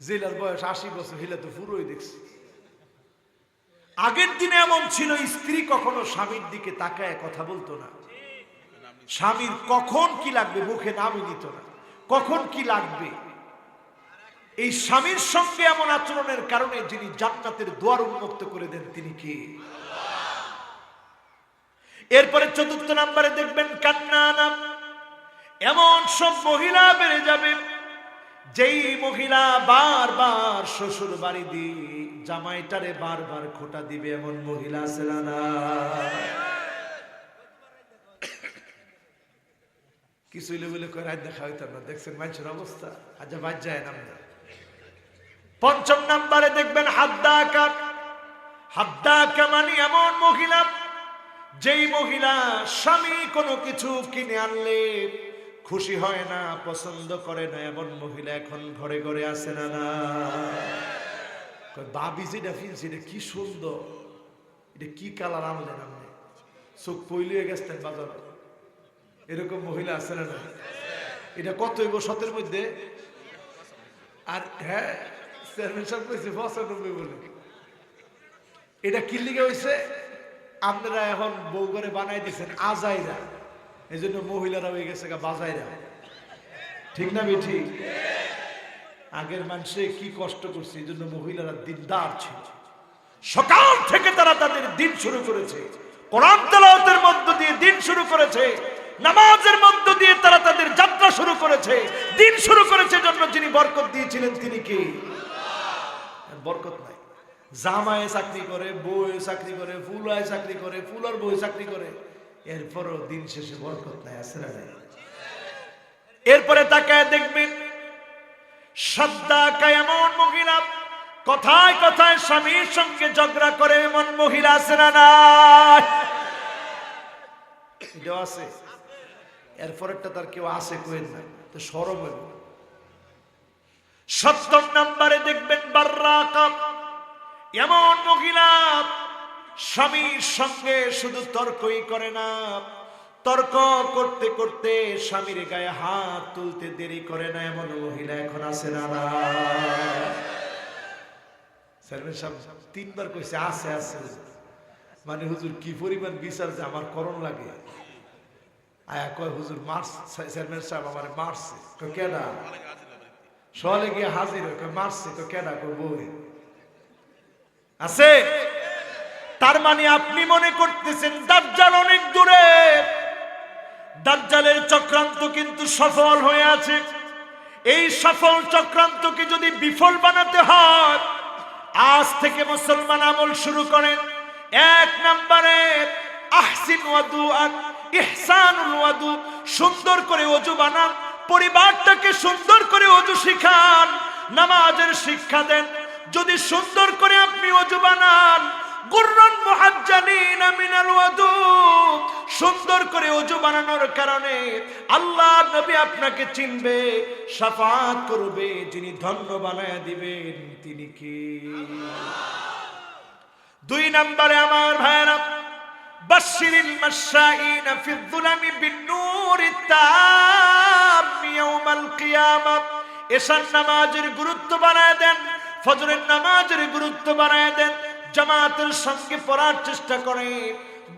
জেলার বয়স ৮০ বছর হইলে তো পুরোই দেখছি। আগের দিনে এমন ছিল, স্ত্রী কখনো স্বামীর দিকে তাকায় কথা বলতো না, স্বামীর কখন কি লাগবে মুখে নামই নিত না, কখন কি লাগবে। এই স্বামীর সঙ্গে এমন আচরণের কারণে যিনি জান্নাতের দুয়ার উন্মুক্ত করে দেন তিনি কে? এরপরে ৪র্থ নম্বরে দেখবেন কান্নানা, এমন সব মহিলা বেড়ে যাবে যেই মহিলা বারবার শ্বশুর বাড়ি দিয়ে জামাইটারে বারবার খোটা দিবে, এমন মহিলা আছে না? কিছু বলে কয় রাত দেখা হইতাম না, দেখছেন মানুষের অবস্থা। আচ্ছা বাদ যায় না। ৫ম নম্বরে দেখবেন হাদ্দাকা, হাদ্দাকা মানে এমন মহিলা যেই মহিলা স্বামী কোনো কিছু কিনে আনলে খুশি হয় না, পছন্দ করে না, এমন মহিলা এখন ঘরে ঘরে আছে না? না ভাবি যেটা ফিলছি এটা কি সুন্দর, এটা কি কালার আনলেন আপনি, চোখ পইলিয়ে গেছেন বাজার, এরকম মহিলা আছে না? এটা কত হইব ৭০-র মধ্যে? আর হ্যাঁ চেয়ারম্যান সাহেব কইছে ৯৫ বলে। এটা কি লিগে হয়েছে? আপনারা এখন বউ করে বানাই দিচ্ছেন আজাইরা, এই জন্য মহিলারা হয়ে গেছে বাজাইরা, ঠিক না বেঠি? আগের মানুষে কি কষ্ট করছে, এই জন্য মহিলারা দিনদার ছিল, সকাল থেকে তারা তাদের দিন শুরু করেছে, কোরআন তেলাওয়াতের মধ্য দিয়ে দিন শুরু করেছে, নামাজের মধ্য দিয়ে তারা তাদের যাত্রা শুরু করেছে, দিন শুরু করেছে। জন্য যিনি বরকত দিয়েছিলেন তিনি কি? বরকত নাই। জামায় চাকরি করে, বউয়ে চাকরি করে, ফুলায় চাকরি করে, ফুলার বউ চাকরি করে, এরপরও দিন শেষে বরকত নাই। আছে না? এরপরে তাকায় দেখবেন সাদ্দাকা এমন মহিলা, কথায় কথায় স্বামীর সঙ্গে ঝগড়া করে এমন মহিলা আছে না নাই? এটাও আছে। এরপরেরটা তার কেউ আছে কইেন না, তো শরম হইব। ৭ম নম্বরে দেখবেন বাররাকা, এমন মহিলা স্বামীর সঙ্গে শুধু তর্কই করে না, তর্ক করতে করতে স্বামীর গায়ে হাত তুলতে দেরি করে না, এমন মহিলা এখন আছে না না? চেয়ারম্যান সাহেব ৩ বার কইছে আছে আছে, মানে হুজুর কি পরিমাণ বিচার যে আমার করণ লাগে। আয়া কয় হুজুর মারছে, চেয়ারম্যান সাহেব আমার মারছে। কেডা? সলে গিয়ে হাজির হয়, মারছে তো কেডা? বই আছে। তার মানে আপনি মনে করতেছেন দাজ্জাল অনেক দূরে, দাজ্জালের চক্রান্ত কিন্তু সফল হয়ে আছে। এই সফল চক্রান্তকে যদি বিফল বানাতে হয়, আজ থেকে মুসলমান আমল শুরু করেন। ১ নম্বরে আহসিন ওয়াদুআন, ইহসানুল ওয়াদু, সুন্দর করে ওযু বানান, পরিবারটাকে সুন্দর করে ওযু শিখান, নামাজের শিক্ষা দেন। যদি সুন্দর করে আপনি ওযু বানান, গুররান মুহাজ্জালিনা মিনাল ওয়াদু, সুন্দর করে ওযু বানানোর কারণে আল্লাহ নবী আপনাকে চিনবে, শাফাআত করবে। যিনি ধন্য বানায়া দিবেন তিনি কি? ২ নম্বরে আমার ভাইরা, বাশশিরিল মাশাঈনা ফিয-যুলামি বিন-নূরিত তাম ইয়াউমাল কিয়ামাহ, এশার নামাজের গুরুত্ব বাড়ায় দেন, ফজরের নামাজের গুরুত্ব বাড়ায় দেন, জামাতের সঙ্গে পড়ার চেষ্টা করে,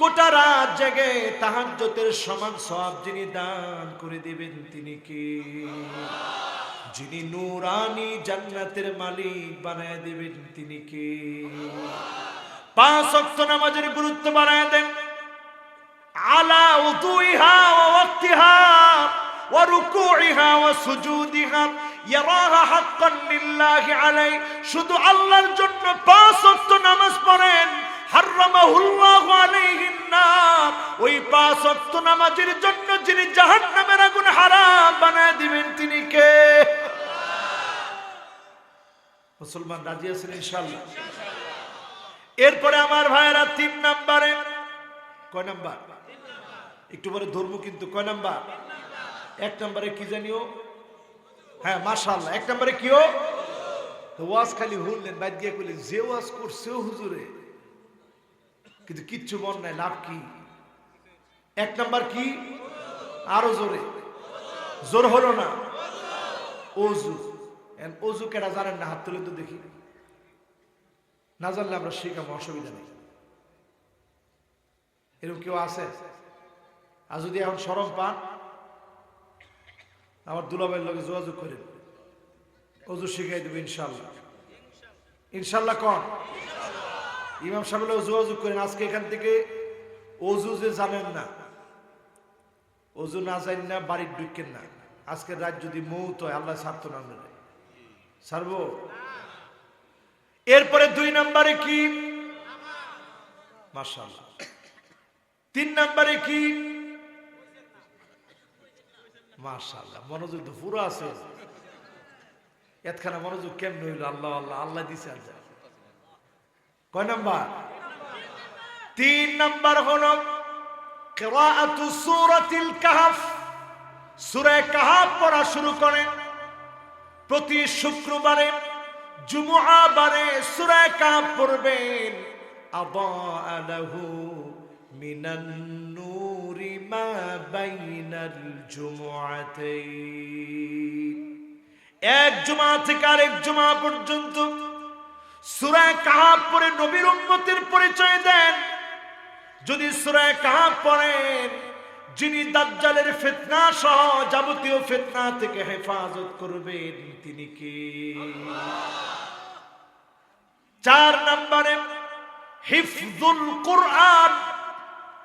গোটা রাত জেগে তাহাজ্জুদের সমান সওয়াব যিনি দান করে দিবেন তিনি কি? যিনি নূরানি জান্নাতের মালিক বানায় দিবেন তিনি কি? ৫ ওয়াক্ত নামাজের গুরুত্ব বাড়ায় দেন, আলা উযুইহা ওয়া ওয়াক্তিহা ওয়া রুকুইহা ওয়া সুজুদিহা ইয়ারাহা হাক্কান লিল্লাহি আলাইহি, শুধু আল্লাহর জন্য ৫ ওয়াক্ত নামাজ পড়েন, হারামাহুল্লাহু আলাইহিন নার, ওই ৫ ওয়াক্ত নামাজের জন্য যিনি জাহান্নামের আগুন হারাম বানায় দিবেন তিনি কে? মুসলমান রাজি আছেন ইনশাআল্লাহ? এরপরে আমার ভাইয়েরা ৩ নম্বরে, কয় নাম্বার? একটু পরে ধর্ম কিন্তু কয় নাম্বার? ১ নম্বরে কি জানিও? হ্যাঁ মাশাআল্লাহ, ১ নম্বরে কিও? তো ওয়াজ খালি শুনলেন, বাইদ গিয়ে কইলেন যে ওয়াজ করছেও হুজুরে, কিন্তু কিচ্ছু মন নাই, লাভ কি? ১ নম্বর কি? আরো জোরে, জোর হলো না? ওযু। ওযু কেডা জানেন না? হাত তুলে তো দেখি। না জানলে আমরা শিখাবো, অসুবিধা নেই। এরকম কেউ আছে? আর যদি এখন শরম পান, আমার দুলাভাইয়ের লগে যোগাযোগ করেন, ওযু শিখাই দেবে ইনশাআল্লাহ। ইনশাআল্লাহ কোন? ইমাম সাহেবের লগে যোগাযোগ করেন। আজকে এখান থেকে ওযু যে জানেন না, ওযু না জানেন না, বাড়ির ঢুকেন না। আজকের রাত যদি মৌত হয়, আল্লাহ ছাড়তো না, আমরা ছাড়বো? এরপরে ২ নম্বরে কি? মাশাআল্লাহ। ৩ নম্বরে কি? মাশাআল্লাহ, মনোযোগ তো পুরো আছে। এতখানা মনোযোগ কেমনে হইল? আল্লাহ আল্লাহ আল্লাহ দিছে। কয় নাম্বার? ৩ নাম্বার হলো কিরাআতু সূরাতিল কাহফ, সূরা কাহফ পড়া শুরু করেন। প্রতি শুক্রবারে, জুমআ বারে সূরা কাহফ পড়বেন। আদাআ লাহু মিনান নূরি মা বাইনাল জুমআতাইন, এক জুমা থেকে আরেক জুমা পর্যন্ত সূরা কাহফ পড়ে নবীর উম্মতের পরিচয় দেন। যদি সূরা কাহফ পড়েন, যিনি দাজ্জালের ফিতনা সহ যাবতীয় ফিতনা থেকে হেফাজত করবেন তিনি কে? ৪ নম্বরে হিফজুল কুরআন,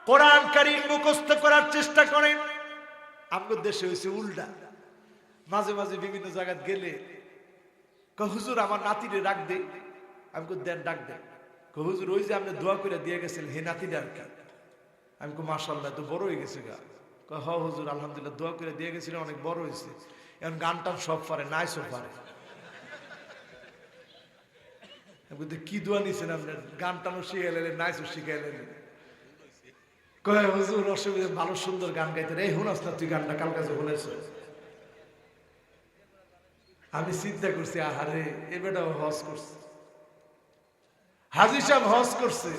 কোরআন কারীম মুখস্থ করার চেষ্টা করেন। আমাদের দেশে হয়েছে উল্টা। মাঝে মাঝে বিভিন্ন জায়গায় গেলে হুজুর আমার নাতিরে ডাক দে, আমি দেন ডাক দেন। হুজুর ওই যে আপনি দোয়া করে দিয়ে গেছেন, হে নাতিটা আর কি। আমি মাশাআল্লাহ তো বড় হয়ে গেছে গা। হ হুজুর আলহামদুলিল্লাহ দোয়া করে দিয়ে গেছিল, অনেক বড় হয়েছে, এখন গান টান সব পারে, নাইসও পারে। কি দোয়া নিছেন আপনার? গান টানো শিখাইলেন, নাচও শিখাইলেন। কয় হুজুর অসুবিধা, ভালো সুন্দর গান গাইতেন। এই হুনাস না তুই গানটা কাল কাছে শুনেছ? আমি চিন্তা করছি, আহারে এ বেটাও হজ করছে, হাজী সাহেব হজ করছে,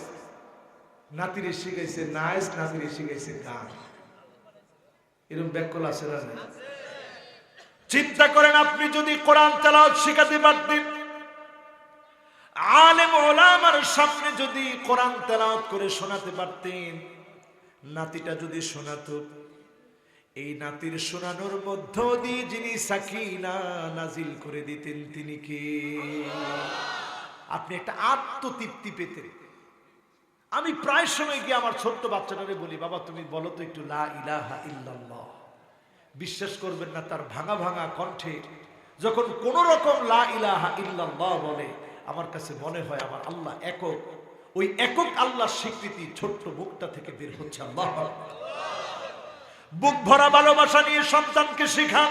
নাতিরে শিখাইছে নাচ, নাতিরে শিখাইছে গান। এরকম ব্যাকল আছে না? চিন্তা করেন, আপনি যদি কোরআন তেলাওয়াত শিখাতে পারতেন, আলেম ওলামার সামনে যদি কোরআন তেলাওয়াত করে শোনাতে পারতেন, নাতিটা যদি শোনাতো, এই নাতির শোনানোর মধ্য দিয়ে যিনি সাকিনা নাজিল করে দিতেন তিনি কে? আপনি একটা আত্মতৃপ্তি পেতেন। আমি প্রায় সময় গিয়ে আমার ছোট্ট বাচ্চাটাকে বলি, বাবা তুমি বলো তো একটু লা ইলাহা ইল্লাল্লাহ। বিশ্বাস করবেন না, তার ভাঙা ভাঙা কণ্ঠে যখন কোন রকম লা ইলাহা ইল্লাল্লাহ বলে, আমার কাছে মনে হয় আমার আল্লাহ একক। ওই একক আল্লাহর স্বীকৃতি ছোট্ট মুখটা থেকে বের হচ্ছে। আল্লাহ বুক ভরা ভালোবাসা নিয়ে সন্তানকে শিখান,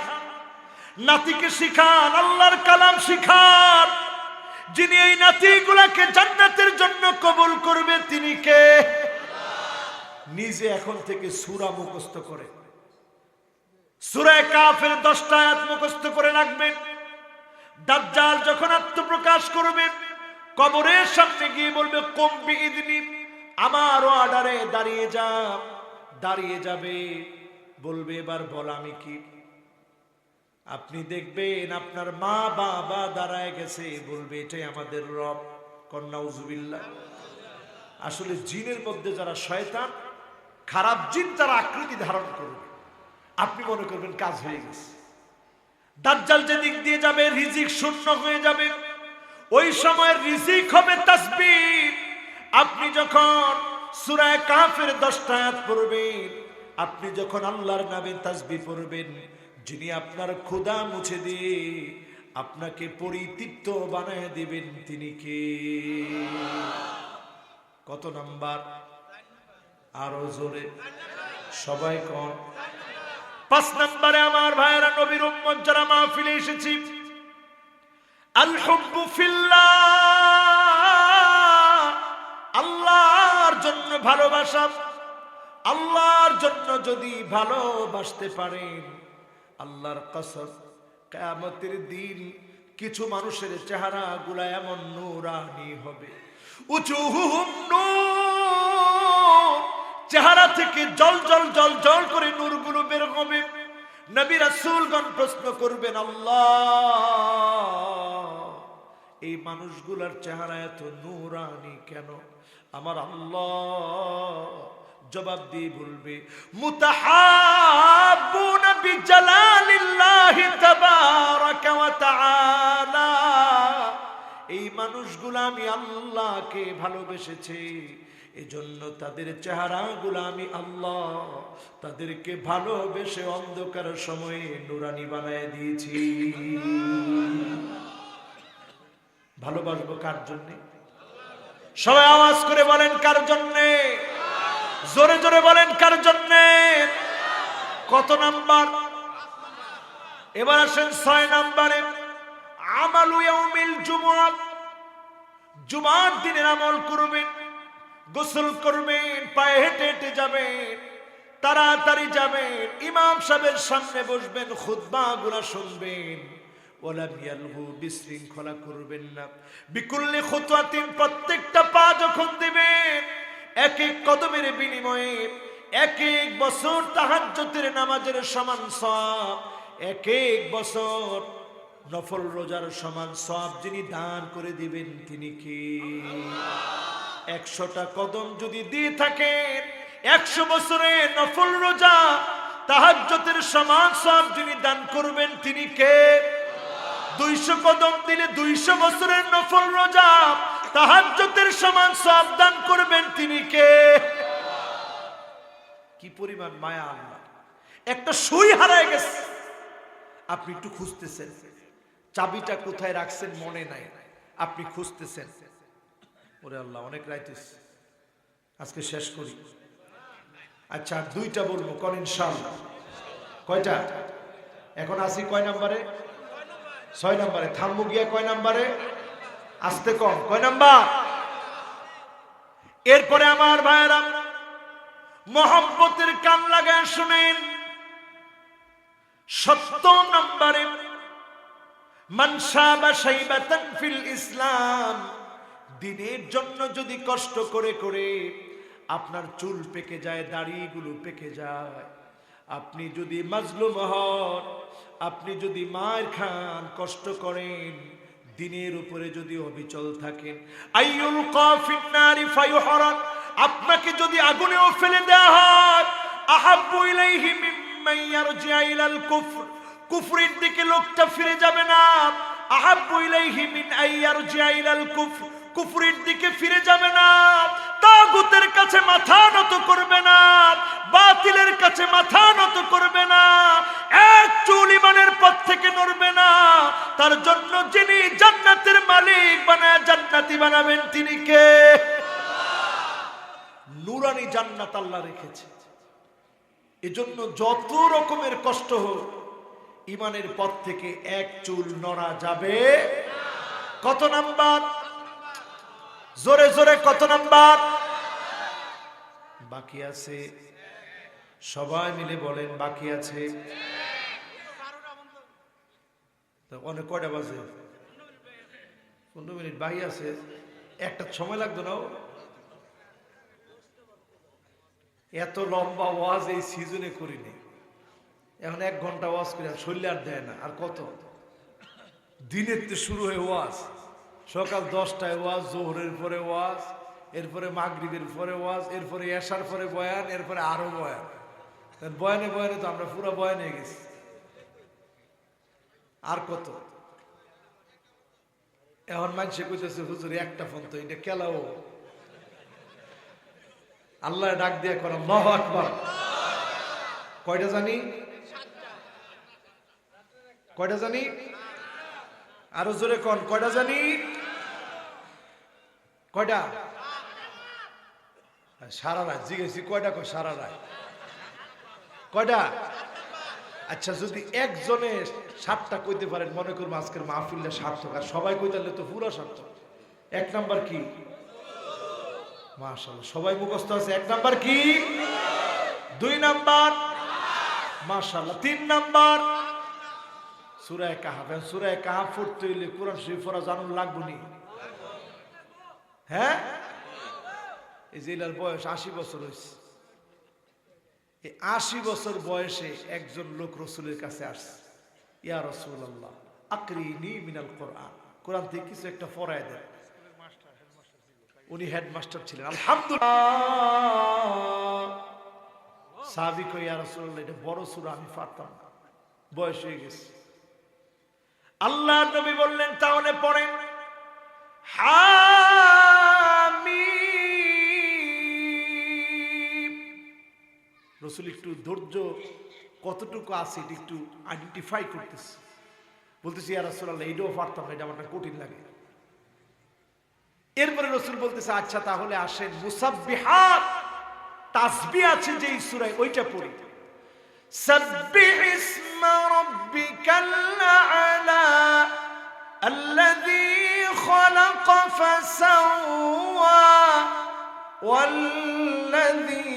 নাতিকে শিখান, আল্লাহর কালাম শিখান। যিনি এই নাতিগুলাকে জান্নাতের জন্য কবুল করবে তিনি কে? নিজে এখন থেকে সূরা মুখস্থ করে, সূরা কাফের 10টা আয়াত মুখস্থ করে রাখবেন। দাজ্জাল যখন আত্মপ্রকাশ করবে, কবরের সামনে গিয়ে বলবে কুম বিইذনি, আমার অর্ডারে দাঁড়িয়ে যা। দাঁড়িয়ে যাবে, বলবে এবার বল আমি কি? আপনি দেখবেন আপনার মা বাবা দাঁড়ায় গেছে, বলবে এটাই আমাদের রব। নাউযুবিল্লাহ। আসলে জিনের মধ্যে যারা শয়তান, খারাপ জিন, তারা আকৃতি ধারণ করবে, আপনি মনে করবেন কাজ হয়ে গেছে। দাজ্জাল যেদিক দিয়ে যাবে রিজিক শূন্য হয়ে যাবে, ওই সময় রিজিক হবে তাসবিহ। আপনি যখন সূরা কাফের 10টা আয়াত পড়বেন, আপনি যখন আল্লাহর নামে তাসবিহ পড়বেন, যিনি আপনার ক্ষুধা মুছে দিয়ে আপনাকে পরিতৃপ্ত বানায় দিবেন তিনি কে? কত নাম্বার? আরো জোরে সবাই কোন? 5 নম্বরে আমার ভাইরা, নবীর উম্মত যারা মাহফিলে এসেছি, আল হুব্বু ফিল্লাহ, আল্লাহর জন্য ভালোবাসা। আল্লাহর জন্য যদি ভালোবাসতে পারেন, আল্লাহর কসম কিয়ামতের দিন কিছু মানুষের চেহারা গুলা এমন নূরানি হবে, উজুহুহুম নূর, চেহারা থেকে জল জল জল জল করে নূরগুলো বের হবে। নবী রাসূলগণ প্রশ্ন করবেন, আল্লাহ এই মানুষগুলোর চেহারা এত নূরানি কেন? আমার আল্লাহ জবাব দিয়ে বলবে, মুতাহাব্বুনা বিজালালিল্লাহি তাবারাকা ওয়া তাআলা, এই মানুষগুলো আমি আল্লাহকে ভালোবেসেছি, এজন্য তাদের চেহারাগুলো আমি আল্লাহ তাদেরকে ভালোবেসে অন্ধকার সময়ে নূরানি বানায় দিয়েছি। ভালোবাসবো কার জন্যে? সবাই আওয়াজ করে বলেন কার জন্যে? জোরে জোরে বলেন কার জন্যে? কত নাম্বার? এবার আসেন 6 নম্বরে, আমালু ইয়াউমিল জুমআ, জুমার দিনের আমল করবেন, গোসল করবেন, পায়ে হেঁটে হেঁটে যাবেন, তাড়াতাড়ি যাবেন, ইমাম সাহেবের সামনে বসবেন, খুতবা গুলা শুনবেন। ওয়ালাম ইয়ালহু, বিশৃঙ্খলা করবেন না। বিকুল্লি খুতওয়াতিন, প্রত্যেকটা পা যখন দিবেন, এক এক কদমের বিনিময়ে এক এক বছর তাহাজ্জুদের নামাজের সমান সওয়াব, এক এক বছর নফল রোজার সমান সওয়াব যিনি দান করে দিবেন তিনি কি? 100টা কদম যদি দিয়ে থাকেন, 100 বছরের নফল রোজা তাহাজ্জুদের সমান সওয়াব যিনি দান করবেন তিনি কে? 200 কদম দিলে 200 বছরের নফল রোজা তাহাজ্জুদের সমান সওয়াব দান করবেন তিনি কে? কি পরিমাণ মায়া আল্লাহ! একটা সুই হারায় গেছে, আপনি একটু খুঁজতেছেন, চাবিটা কোথায় রাখছেন মনে নাই, আপনি খুঁজতেছেন। ওরে আল্লাহ, অনেক রাইতেছ, আজকে শেষ করি। আচ্ছা 2টা বলবো, কোন ইনশাআল্লাহ? কয়টা? এখন আসি কয় নম্বরে? 6 নম্বরে। থামবো গিয়া কয় নম্বরে? আস্তে কম, কয় নাম্বার? এরপরে আমার ভাইরা মোহাম্মতের কান লাগায় শুনেন, 70 নম্বরে মান শাবা শাইবাতান ফিল ইসলাম, দিনের জন্য যদি কষ্ট করে করে আপনার চুল পেকে যায়, দাড়িগুলো পেকে যায়, আপনি যদি মাজলুম হন, আপনি যদি মার খান, কষ্ট করেন, দিনের উপরে যদি অবিচল থাকেন, আইয়ুল কাফিন নারি ফায়ুহরান, আপনাকে যদি আগুনেও ফেলে দেওয়া হয়, আহাব্বু ইলাইহি মিম্মান ইয়ারজিউ ইলাল কুফর, কুফরের দিকে লোকটা ফিরে যাবে না, আহাব্বু ইলাইহি মিন আইয়ারজিউ ইলাল কুফর, কুফরের দিকে ফিরে যাবে না, তাগুতের কাছে মাথা নত করবে না, বাতিলের কাছে মাথা নত করবে না, এক চুল ইমানের পথ থেকে নড়বে না। তার জন্য যিনি জান্নাতের মালিক বানায় জান্নাতি বানাবেন তিনি কে? নূরানি জান্নাত আল্লাহ রেখেছে। এজন্য যত রকমের কষ্ট হোক, ইমানের পথ থেকে এক চুল নড়া যাবে। কত নাম্বার? জোরে জোরে কত নাম্বার? বাকি আছে, সবাই মিলে বলেন বাকি আছে। অনেক কয়টা বাজে? 15 মিনিট বাকি আছে, একটা সময় লাগতো না। এত লম্বা ওয়াজ এই সিজনে করিনি, এখন 1 ঘন্টা ওয়াজ করে শরীর আর দেয় না। আর কত দিনের তো শুরু হয়ে ওয়াজ, সকাল 10টায় ওয়াজ, জোহরের পরে ওয়াজ, এরপরে মাগরিবের পরে ওয়াজ, এরপরে এশার পরে বয়ান, এরপরে আরো বয়ান। বয়ানে বয়ানে তো আমরা পুরো বয়ানে গেছি। আর কত? এখন মানুষে কইতেছে হুজুর একটা ফোন তো এটা কেলাও। আল্লাহ ডাক দিয়ে কর আল্লাহু আকবার। কয়টা জানি? কয়টা জানি? আরো জোরে কোন কয়টা জানি? কয়টা? সারা রাত জিজ্ঞেসি কয়টা, কয় সারা রাত। কয়টা? আচ্ছা, যদি একজনে 7টা কইতে পারেন, মনে করবো আজকের মাহফিলটা সার্থক। আর সবাই কইতালে তো পুরো সার্থক। 1 নাম্বার কি? মাশাআল্লাহ, সবাই মুখস্থ আছে। 1 নাম্বার কি? 2 নাম্বার মাশাআল্লাহ, 3 নাম্বার সূরা কাহাফ। সূরা কাহাফ পড়তে হইলে কোরআন শরীফ পড়া জানুন লাগবে নি? হ্যাঁ, এই জেলার বয়স 80 বছর হয়েছে। এই 80 বছর বয়সে একজন লোক রসুলের কাছে আসছে, ইয়া রাসূলুল্লাহ আকরিনি মিনাল কোরআন, কোরআন থেকে কিছু একটা পড়ায় দেন। উনি হেডমাস্টার ছিলেন। আলহামদুলিল্লাহ, সাহাবী কই ইয়া রাসূলুল্লাহ এটা বড় সূরা, আমি পারতাম না, বয়স হয়ে গেছে। আল্লাহর নবী বললেন তাহলে পড়েন হামিম। রাসূল একটু ধৈর্য কতটুকু আছে এটা একটু আইডেন্টিফাই করতেছে, বলতেছি ইয়া রাসূলুল্লাহ এটাও পারতাম না, এটা আমার কঠিন লাগে। এরপরে রাসূল বলতেছে আচ্ছা তাহলে আসেন মুসাব্বিহাত, তাসবিহ আছে যে সূরায় ওইটা পড়ি। সাব্বিহ ইসমা রাব্বিকাল আ'লা আল্লাযী খালাকা ফাসাওয়া ওয়াল্লাযী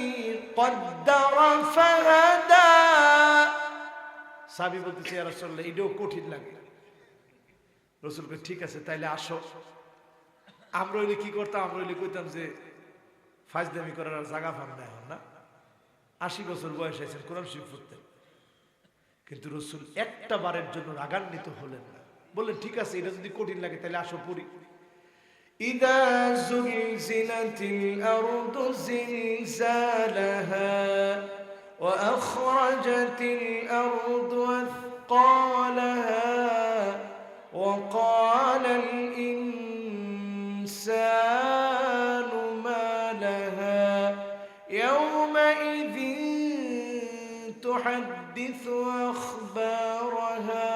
কদ্দারা ফাহাদা। সাহাবী বলতেছে ইয়া রাসূলুল্লাহ এটাও কঠিন লাগে। রাসূল বলে ঠিক আছে তাইলে আসো। আমরা হইলে কি করতাম? আমরা হইলে কইতাম যে ফাজদামি করার আর জায়গা পান না এখন, না 80 বছর বয়স হয়েছেন, কোরআন শরীফ পড়তেন। কিন্তু রাসূল একটা বারের জন্য রাগান্বিত হলেন না, বললেন ঠিক আছে এটা যদি কঠিন লাগে তাহলে আসো পড়ি। ইদা যুলজিলাতিল আরদু জিলজালাহা ওয়া আখরাজাতিল আরদু আথকালাহা ওয়া ক্বালাল ইনসানু মা লাহা ইয়াওমাইযিন তুহাদ্দিসু আখবারাহা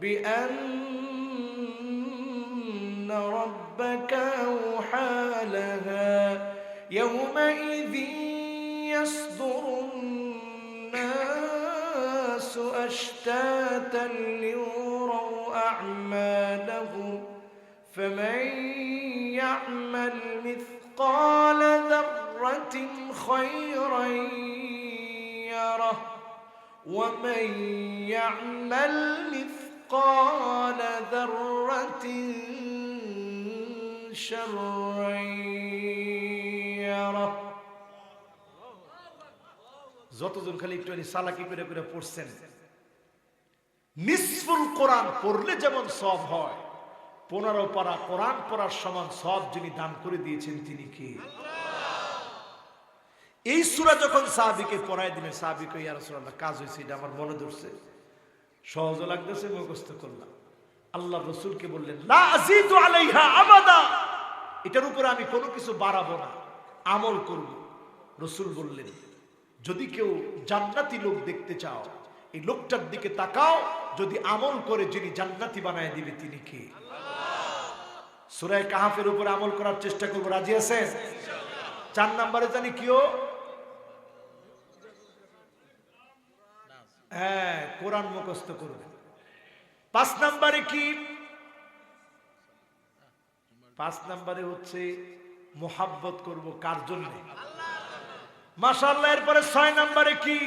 বিআন্না রাব্বাকা আওহা লাহা ইয়াওমাইযিন ইয়াসদুরুন নাসু আশতাতান লিয়ুরাউ আ'মালাহুম فمن يعمل مثقال ذرة خيرا يره ومن يعمل مثقال ذرة شرا يره যতজন খালি একটু সালাকি করে করে পড়ছেন নিসফুল কোরআন পড়লে যেমন সওয়াব হয় 15 পারা কোরআন পড়ার সমান সওয়াব যিনি দান করে দিয়েছেন তিনি কে? এই সূরা যখন সাহাবীকে পড়ায় দিলেন সাহাবী কই ইয়া রাসূলুল্লাহ কাজ হইছে এটা আমার মনে ধরছে সহজ লাগতেছে মুখস্থ করলাম আল্লাহর রাসূলকে বললেন লা আযীদু আলাইহা আবাদা এটার উপরে আমি কোনো কিছু বাড়াবো না আমল করব রাসূল বললেন যদি কেউ জান্নাতি লোক দেখতে চাও এই লোকটার দিকে তাকাও যদি আমল করে যিনি জান্নাতি বানায় দিবে তিনি কে? সূরা কাহফের উপর আমল করার চেষ্টা করব রাজি আছেন? 4 নম্বরে জানি কিও হ্যাঁ কোরআন মুখস্থ করবে 5 নম্বরে কি 5 নম্বরে হচ্ছে মোহাব্বত করব কার জন্য? মাশাআল্লাহ। এরপরে 6 নম্বরে কি?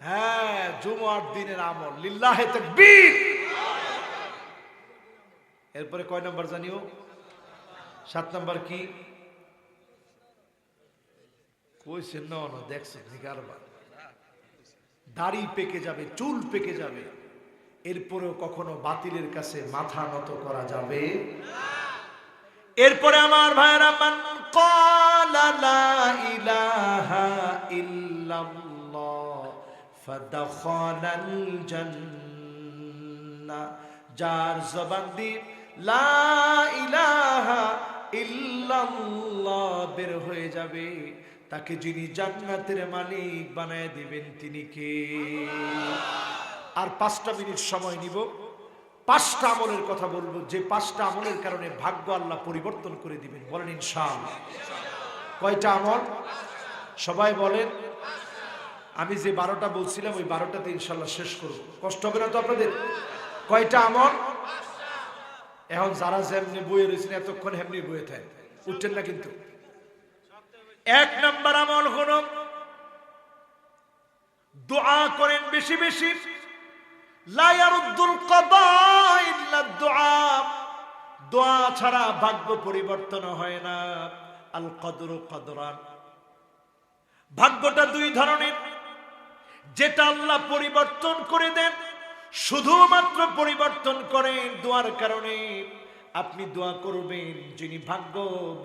হ্যাঁ জুমার দিনের আমল লিল্লাহে তাকবীর। এরপরে কয় নম্বর জানিও? 7 নম্বর কি কইছেন না না দেখছেন নিকারবার দাড়ি পেকে যাবে চুল পেকে যাবে এরপরেও কখনো বাতিলের কাছে মাথা নত করা যাবে না। এরপরে আমার ভাইরা মান ক্বালা লা ইলাহা ইল্লাল্লাহ ফাদাখালাল জান্নাহ যার জবান দিয়ে লা ইলাহা ইল্লাল্লাহ বের হয়ে যাবে তাকে যিনি জান্নাতের মালিক বানায় দিবেন তিনি কে? আর 5টা মিনিট সময় নিব 5টা আমলের কথা বলবো যে 5টা আমলের কারণে ভাগ্য আল্লাহ পরিবর্তন করে দিবেন বলেন ইনশাআল্লাহ। কয়টা আমল সবাই বলেন? আমি যে 12টা বলছিলাম ওই 12টাতে ইনশাআল্লাহ শেষ করব কষ্ট হবে না তো আপনাদের? কয়টা আমল? এখন যারা যেমনি বইয়ে রয়েছেন এতক্ষণ এমনি বইয়ে থাকে উঠছেন না কিন্তু 1 নম্বর আমল হলো দোয়া করেন বেশি বেশি লা ইয়ারুদ্দুল কাদা ইল্লা দুআ দোয়া ছাড়া ভাগ্য পরিবর্তন হয় না। আল কদরু কদরান ভাগ্যটা 2 ধরনের যেটা আল্লাহ পরিবর্তন করে দেন শুধুমাত্র পরিবর্তন করেন দোয়ার কারণে আপনি দোয়া করবেন যিনি ভাগ্য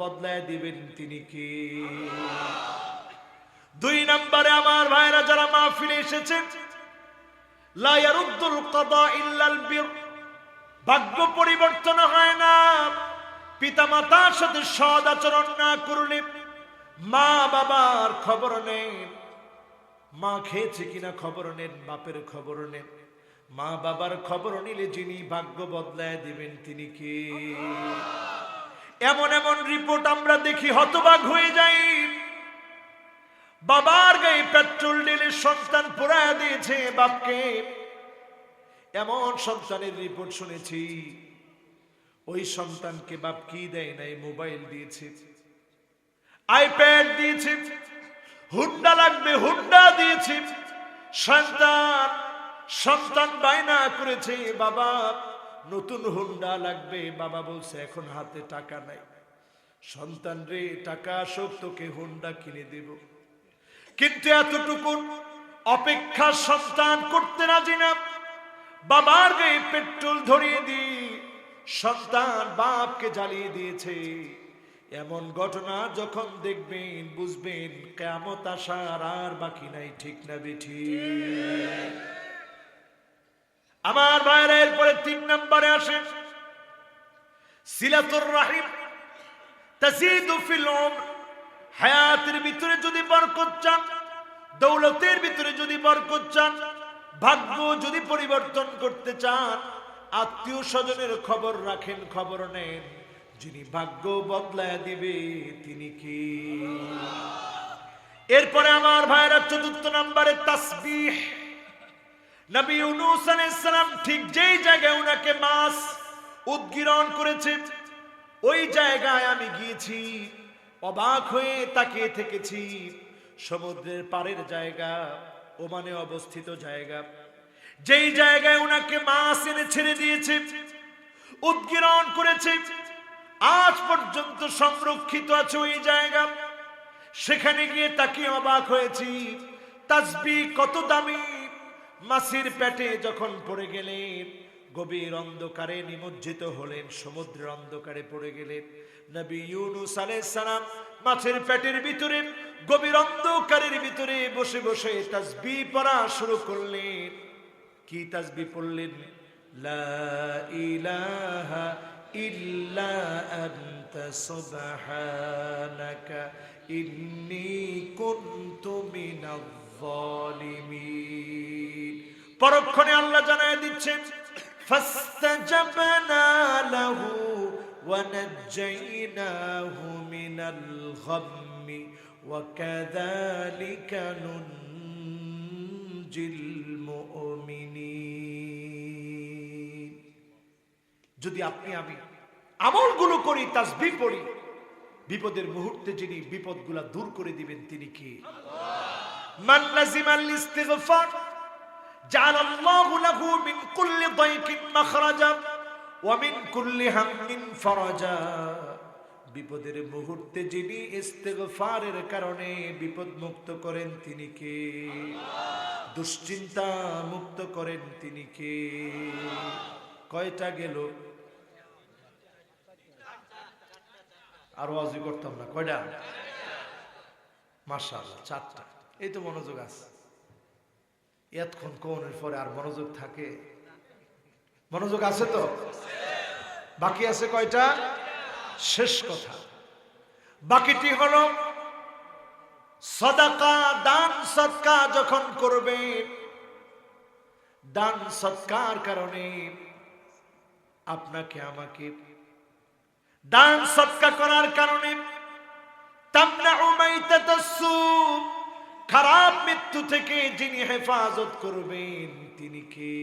বদলায় দিবেন তিনি কে? 2 নম্বরে আমার ভাইরা যারা মাহফিলে এসেছেন লা ইয়ারুদ্দুল কাদা ইল্লাল বির ভাগ্য পরিবর্তন হয় না পিতামাতার সাথে সৎ আচরণ না করলে মা বাবার খবর নেন মা খেয়েছে কিনা খবর নেন বাপের খবর নেন মা বাবার খবর নিলে যিনি ভাগ্য বদলায় দিবেন তিনি কে? এমন এমন রিপোর্ট আমরা দেখি হতবাক হয়ে যাই বাবার গায়ে পেট্রোল ঢেলে সন্তান পোড়ায় দিয়েছে বাপকে এমন সন্তানের রিপোর্ট শুনেছি ওই সন্তানকে বাপ কি দেয় নাই মোবাইল দিয়েছে আইপ্যাড দিয়েছে হুন্ডা লাগবে হুন্ডা দিয়েছে সন্তান বায়না করেছে বাবা নতুন হুন্ডা লাগবে বাবা বলছে এখন হাতে টাকা নাই সন্তান রে টাকা আসুক তোকে হুন্ডা কিনে দেব কিন্তু এতটুকু অপেক্ষা সন্তান করতে রাজি না বাবার গায়ে পেট্রোল ধরিয়ে দি সন্তান বাপকে জ্বালিয়ে দিয়েছে এমন ঘটনা যখন দেখবেন বুঝবেন কিয়ামত আসার আর বাকি নাই ঠিক না বেঠিক আমার ভাইরা এরপরে 3 নম্বরে আসে সিলাতুর রাহিম তাজিদু ফিল উমর হায়াতের ভিতরে যদি বরকত চান দৌলতের ভিতরে যদি বরকত চান ভাগ্য যদি পরিবর্তন করতে চান আত্মীয় স্বজনের খবর রাখেন খবর নেন যিনি ভাগ্য বদলায় দিবে তিনি কি এরপরে আমার ভাইরা 4 নম্বরে তাসবিহ নবী ইউনূস আলাইহিস সালাম ঠিক যেই জায়গায় উনাকে মাছ উদ্গীরণ করেছে ওই জায়গায় আমি গিয়েছি, অবাক হয়ে তাকিয়ে থেকেছি। সমুদ্রের পাড়ের জায়গা, ওমানে অবস্থিত জায়গা, যেই জায়গায় উনাকে মাছ এনে ছেড়ে দিয়েছে, উদ্গীরণ করেছে, আজ পর্যন্ত সংরক্ষিত আছে ওই জায়গা। সেখানে গিয়ে তাকিয়ে অবাক হয়েছি, তাসবিহ কত দামি। মাছের পেটে যখন পড়ে গেলেন, গভীর অন্ধকারে নিমজ্জিত হলেন, সমুদ্রের অন্ধকারে পড়ে গেলেন। নবী ইউনূস আলাইহিস সালাম মাছের পেটের ভিতরে গভীর অন্ধকারের ভিতরে বসে বসে তাসবিহ পড়া শুরু করলেন। কি তাসবিহ পড়লেন? লা ইলাহা ইল্লা আনতা সুবহানাকা ইন্নী কুনতু মিনাজ জালিমিন। পরক্ষণে আল্লাহ জানায় দিচ্ছেন, ফাস্তাজাবনা লাহু ওয়া নাজ্জাইনাহু মিনাল গাম্মি ওয়া কাযালিকা নুনজিল মুমিনিন। যদি আপনি আমি আমলগুলো করি, তাসবিহ পড়ি, বিপদের মুহূর্তে যিনি বিপদগুলা দূর করে দিবেন তিনি কে? মান লাজিমাল ইস্তিগফার জাআলাল্লাহু লাহু মিন কুল্লি দাইকিন মাখরাজা ওয়া মিন কুল্লি হাম্মিন ফারাজা। বিপদের মুহূর্তে যিনি ইস্তিগফারের কারণে বিপদ মুক্ত করেন তিনি কে? দুশ্চিন্তা মুক্ত করেন তিনি কে? কয়টা গেল? আর ওয়াজি করতাম না, কয়টা? মাশাআল্লাহ, 4টা। এই তো মনোযোগ আছে। এতক্ষণ কোনের পরে আর মনোযোগ থাকে? মনোযোগ আছে তো? বাকি আছে কয়টা? শেষ কথা বাকিটি হলো সাদাকা, দান সদকা যখন করবে, দান সদকার কারণে আপনাকে আমাকে, দান সদকা করার কারণে তামনাউ মাইতাতাসসু, খারাপ মৃত্যু থেকে যিনি হেফাজত করবেন তিনি কে?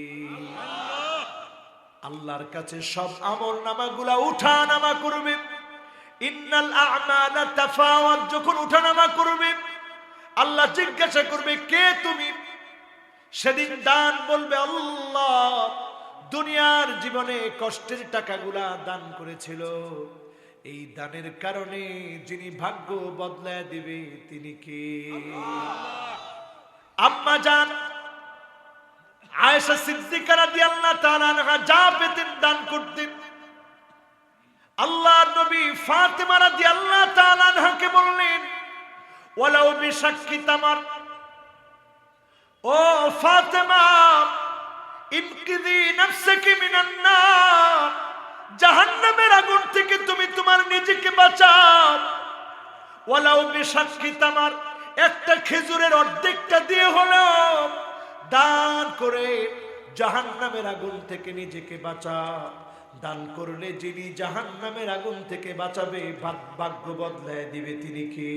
আল্লাহর কাছে সব আমল নামাগুলা উঠানামা করবে। ইন্নাল আ'মালা তাফাওয়াত, যখন উঠানামা করবে আল্লাহ জিজ্ঞাসা করবে কে তুমি? সেদিন দান বলবে আল্লাহ। দুনিয়ার জীবনে কষ্টের টাকাগুলা দান করেছিল, এই দানের কারণে যিনি ভাগ্য বদলায় দিবে তিনি কে? আম্মা জান আয়েশা সিদ্দিকা রাদিয়াল্লাহু তাআলা আনহা যা পেতেন দান করতেন। আল্লাহর নবী ফাতেমা রাদিয়াল্লাহু তাআলা আনহাকে বললেন, ওয়ালাউ বিশাক্কি তামার, ও ফাতেমা ইনকিযি নাফসাকি মিনান নার, জাহান্নামের আগুন থেকে তুমি তোমার নিজেকে বাঁচাও। ওয়ালাউ বিশাক্কি তামার, একটা খেজুরের অর্ধেকটা দিয়ে হলেও দান করে জাহান্নামের আগুন থেকে নিজেকে বাঁচাও। দান করলে যিনি জাহান্নামের আগুন থেকে বাঁচাবে, ভাগ্য বদলায় দিবে তিনি কে?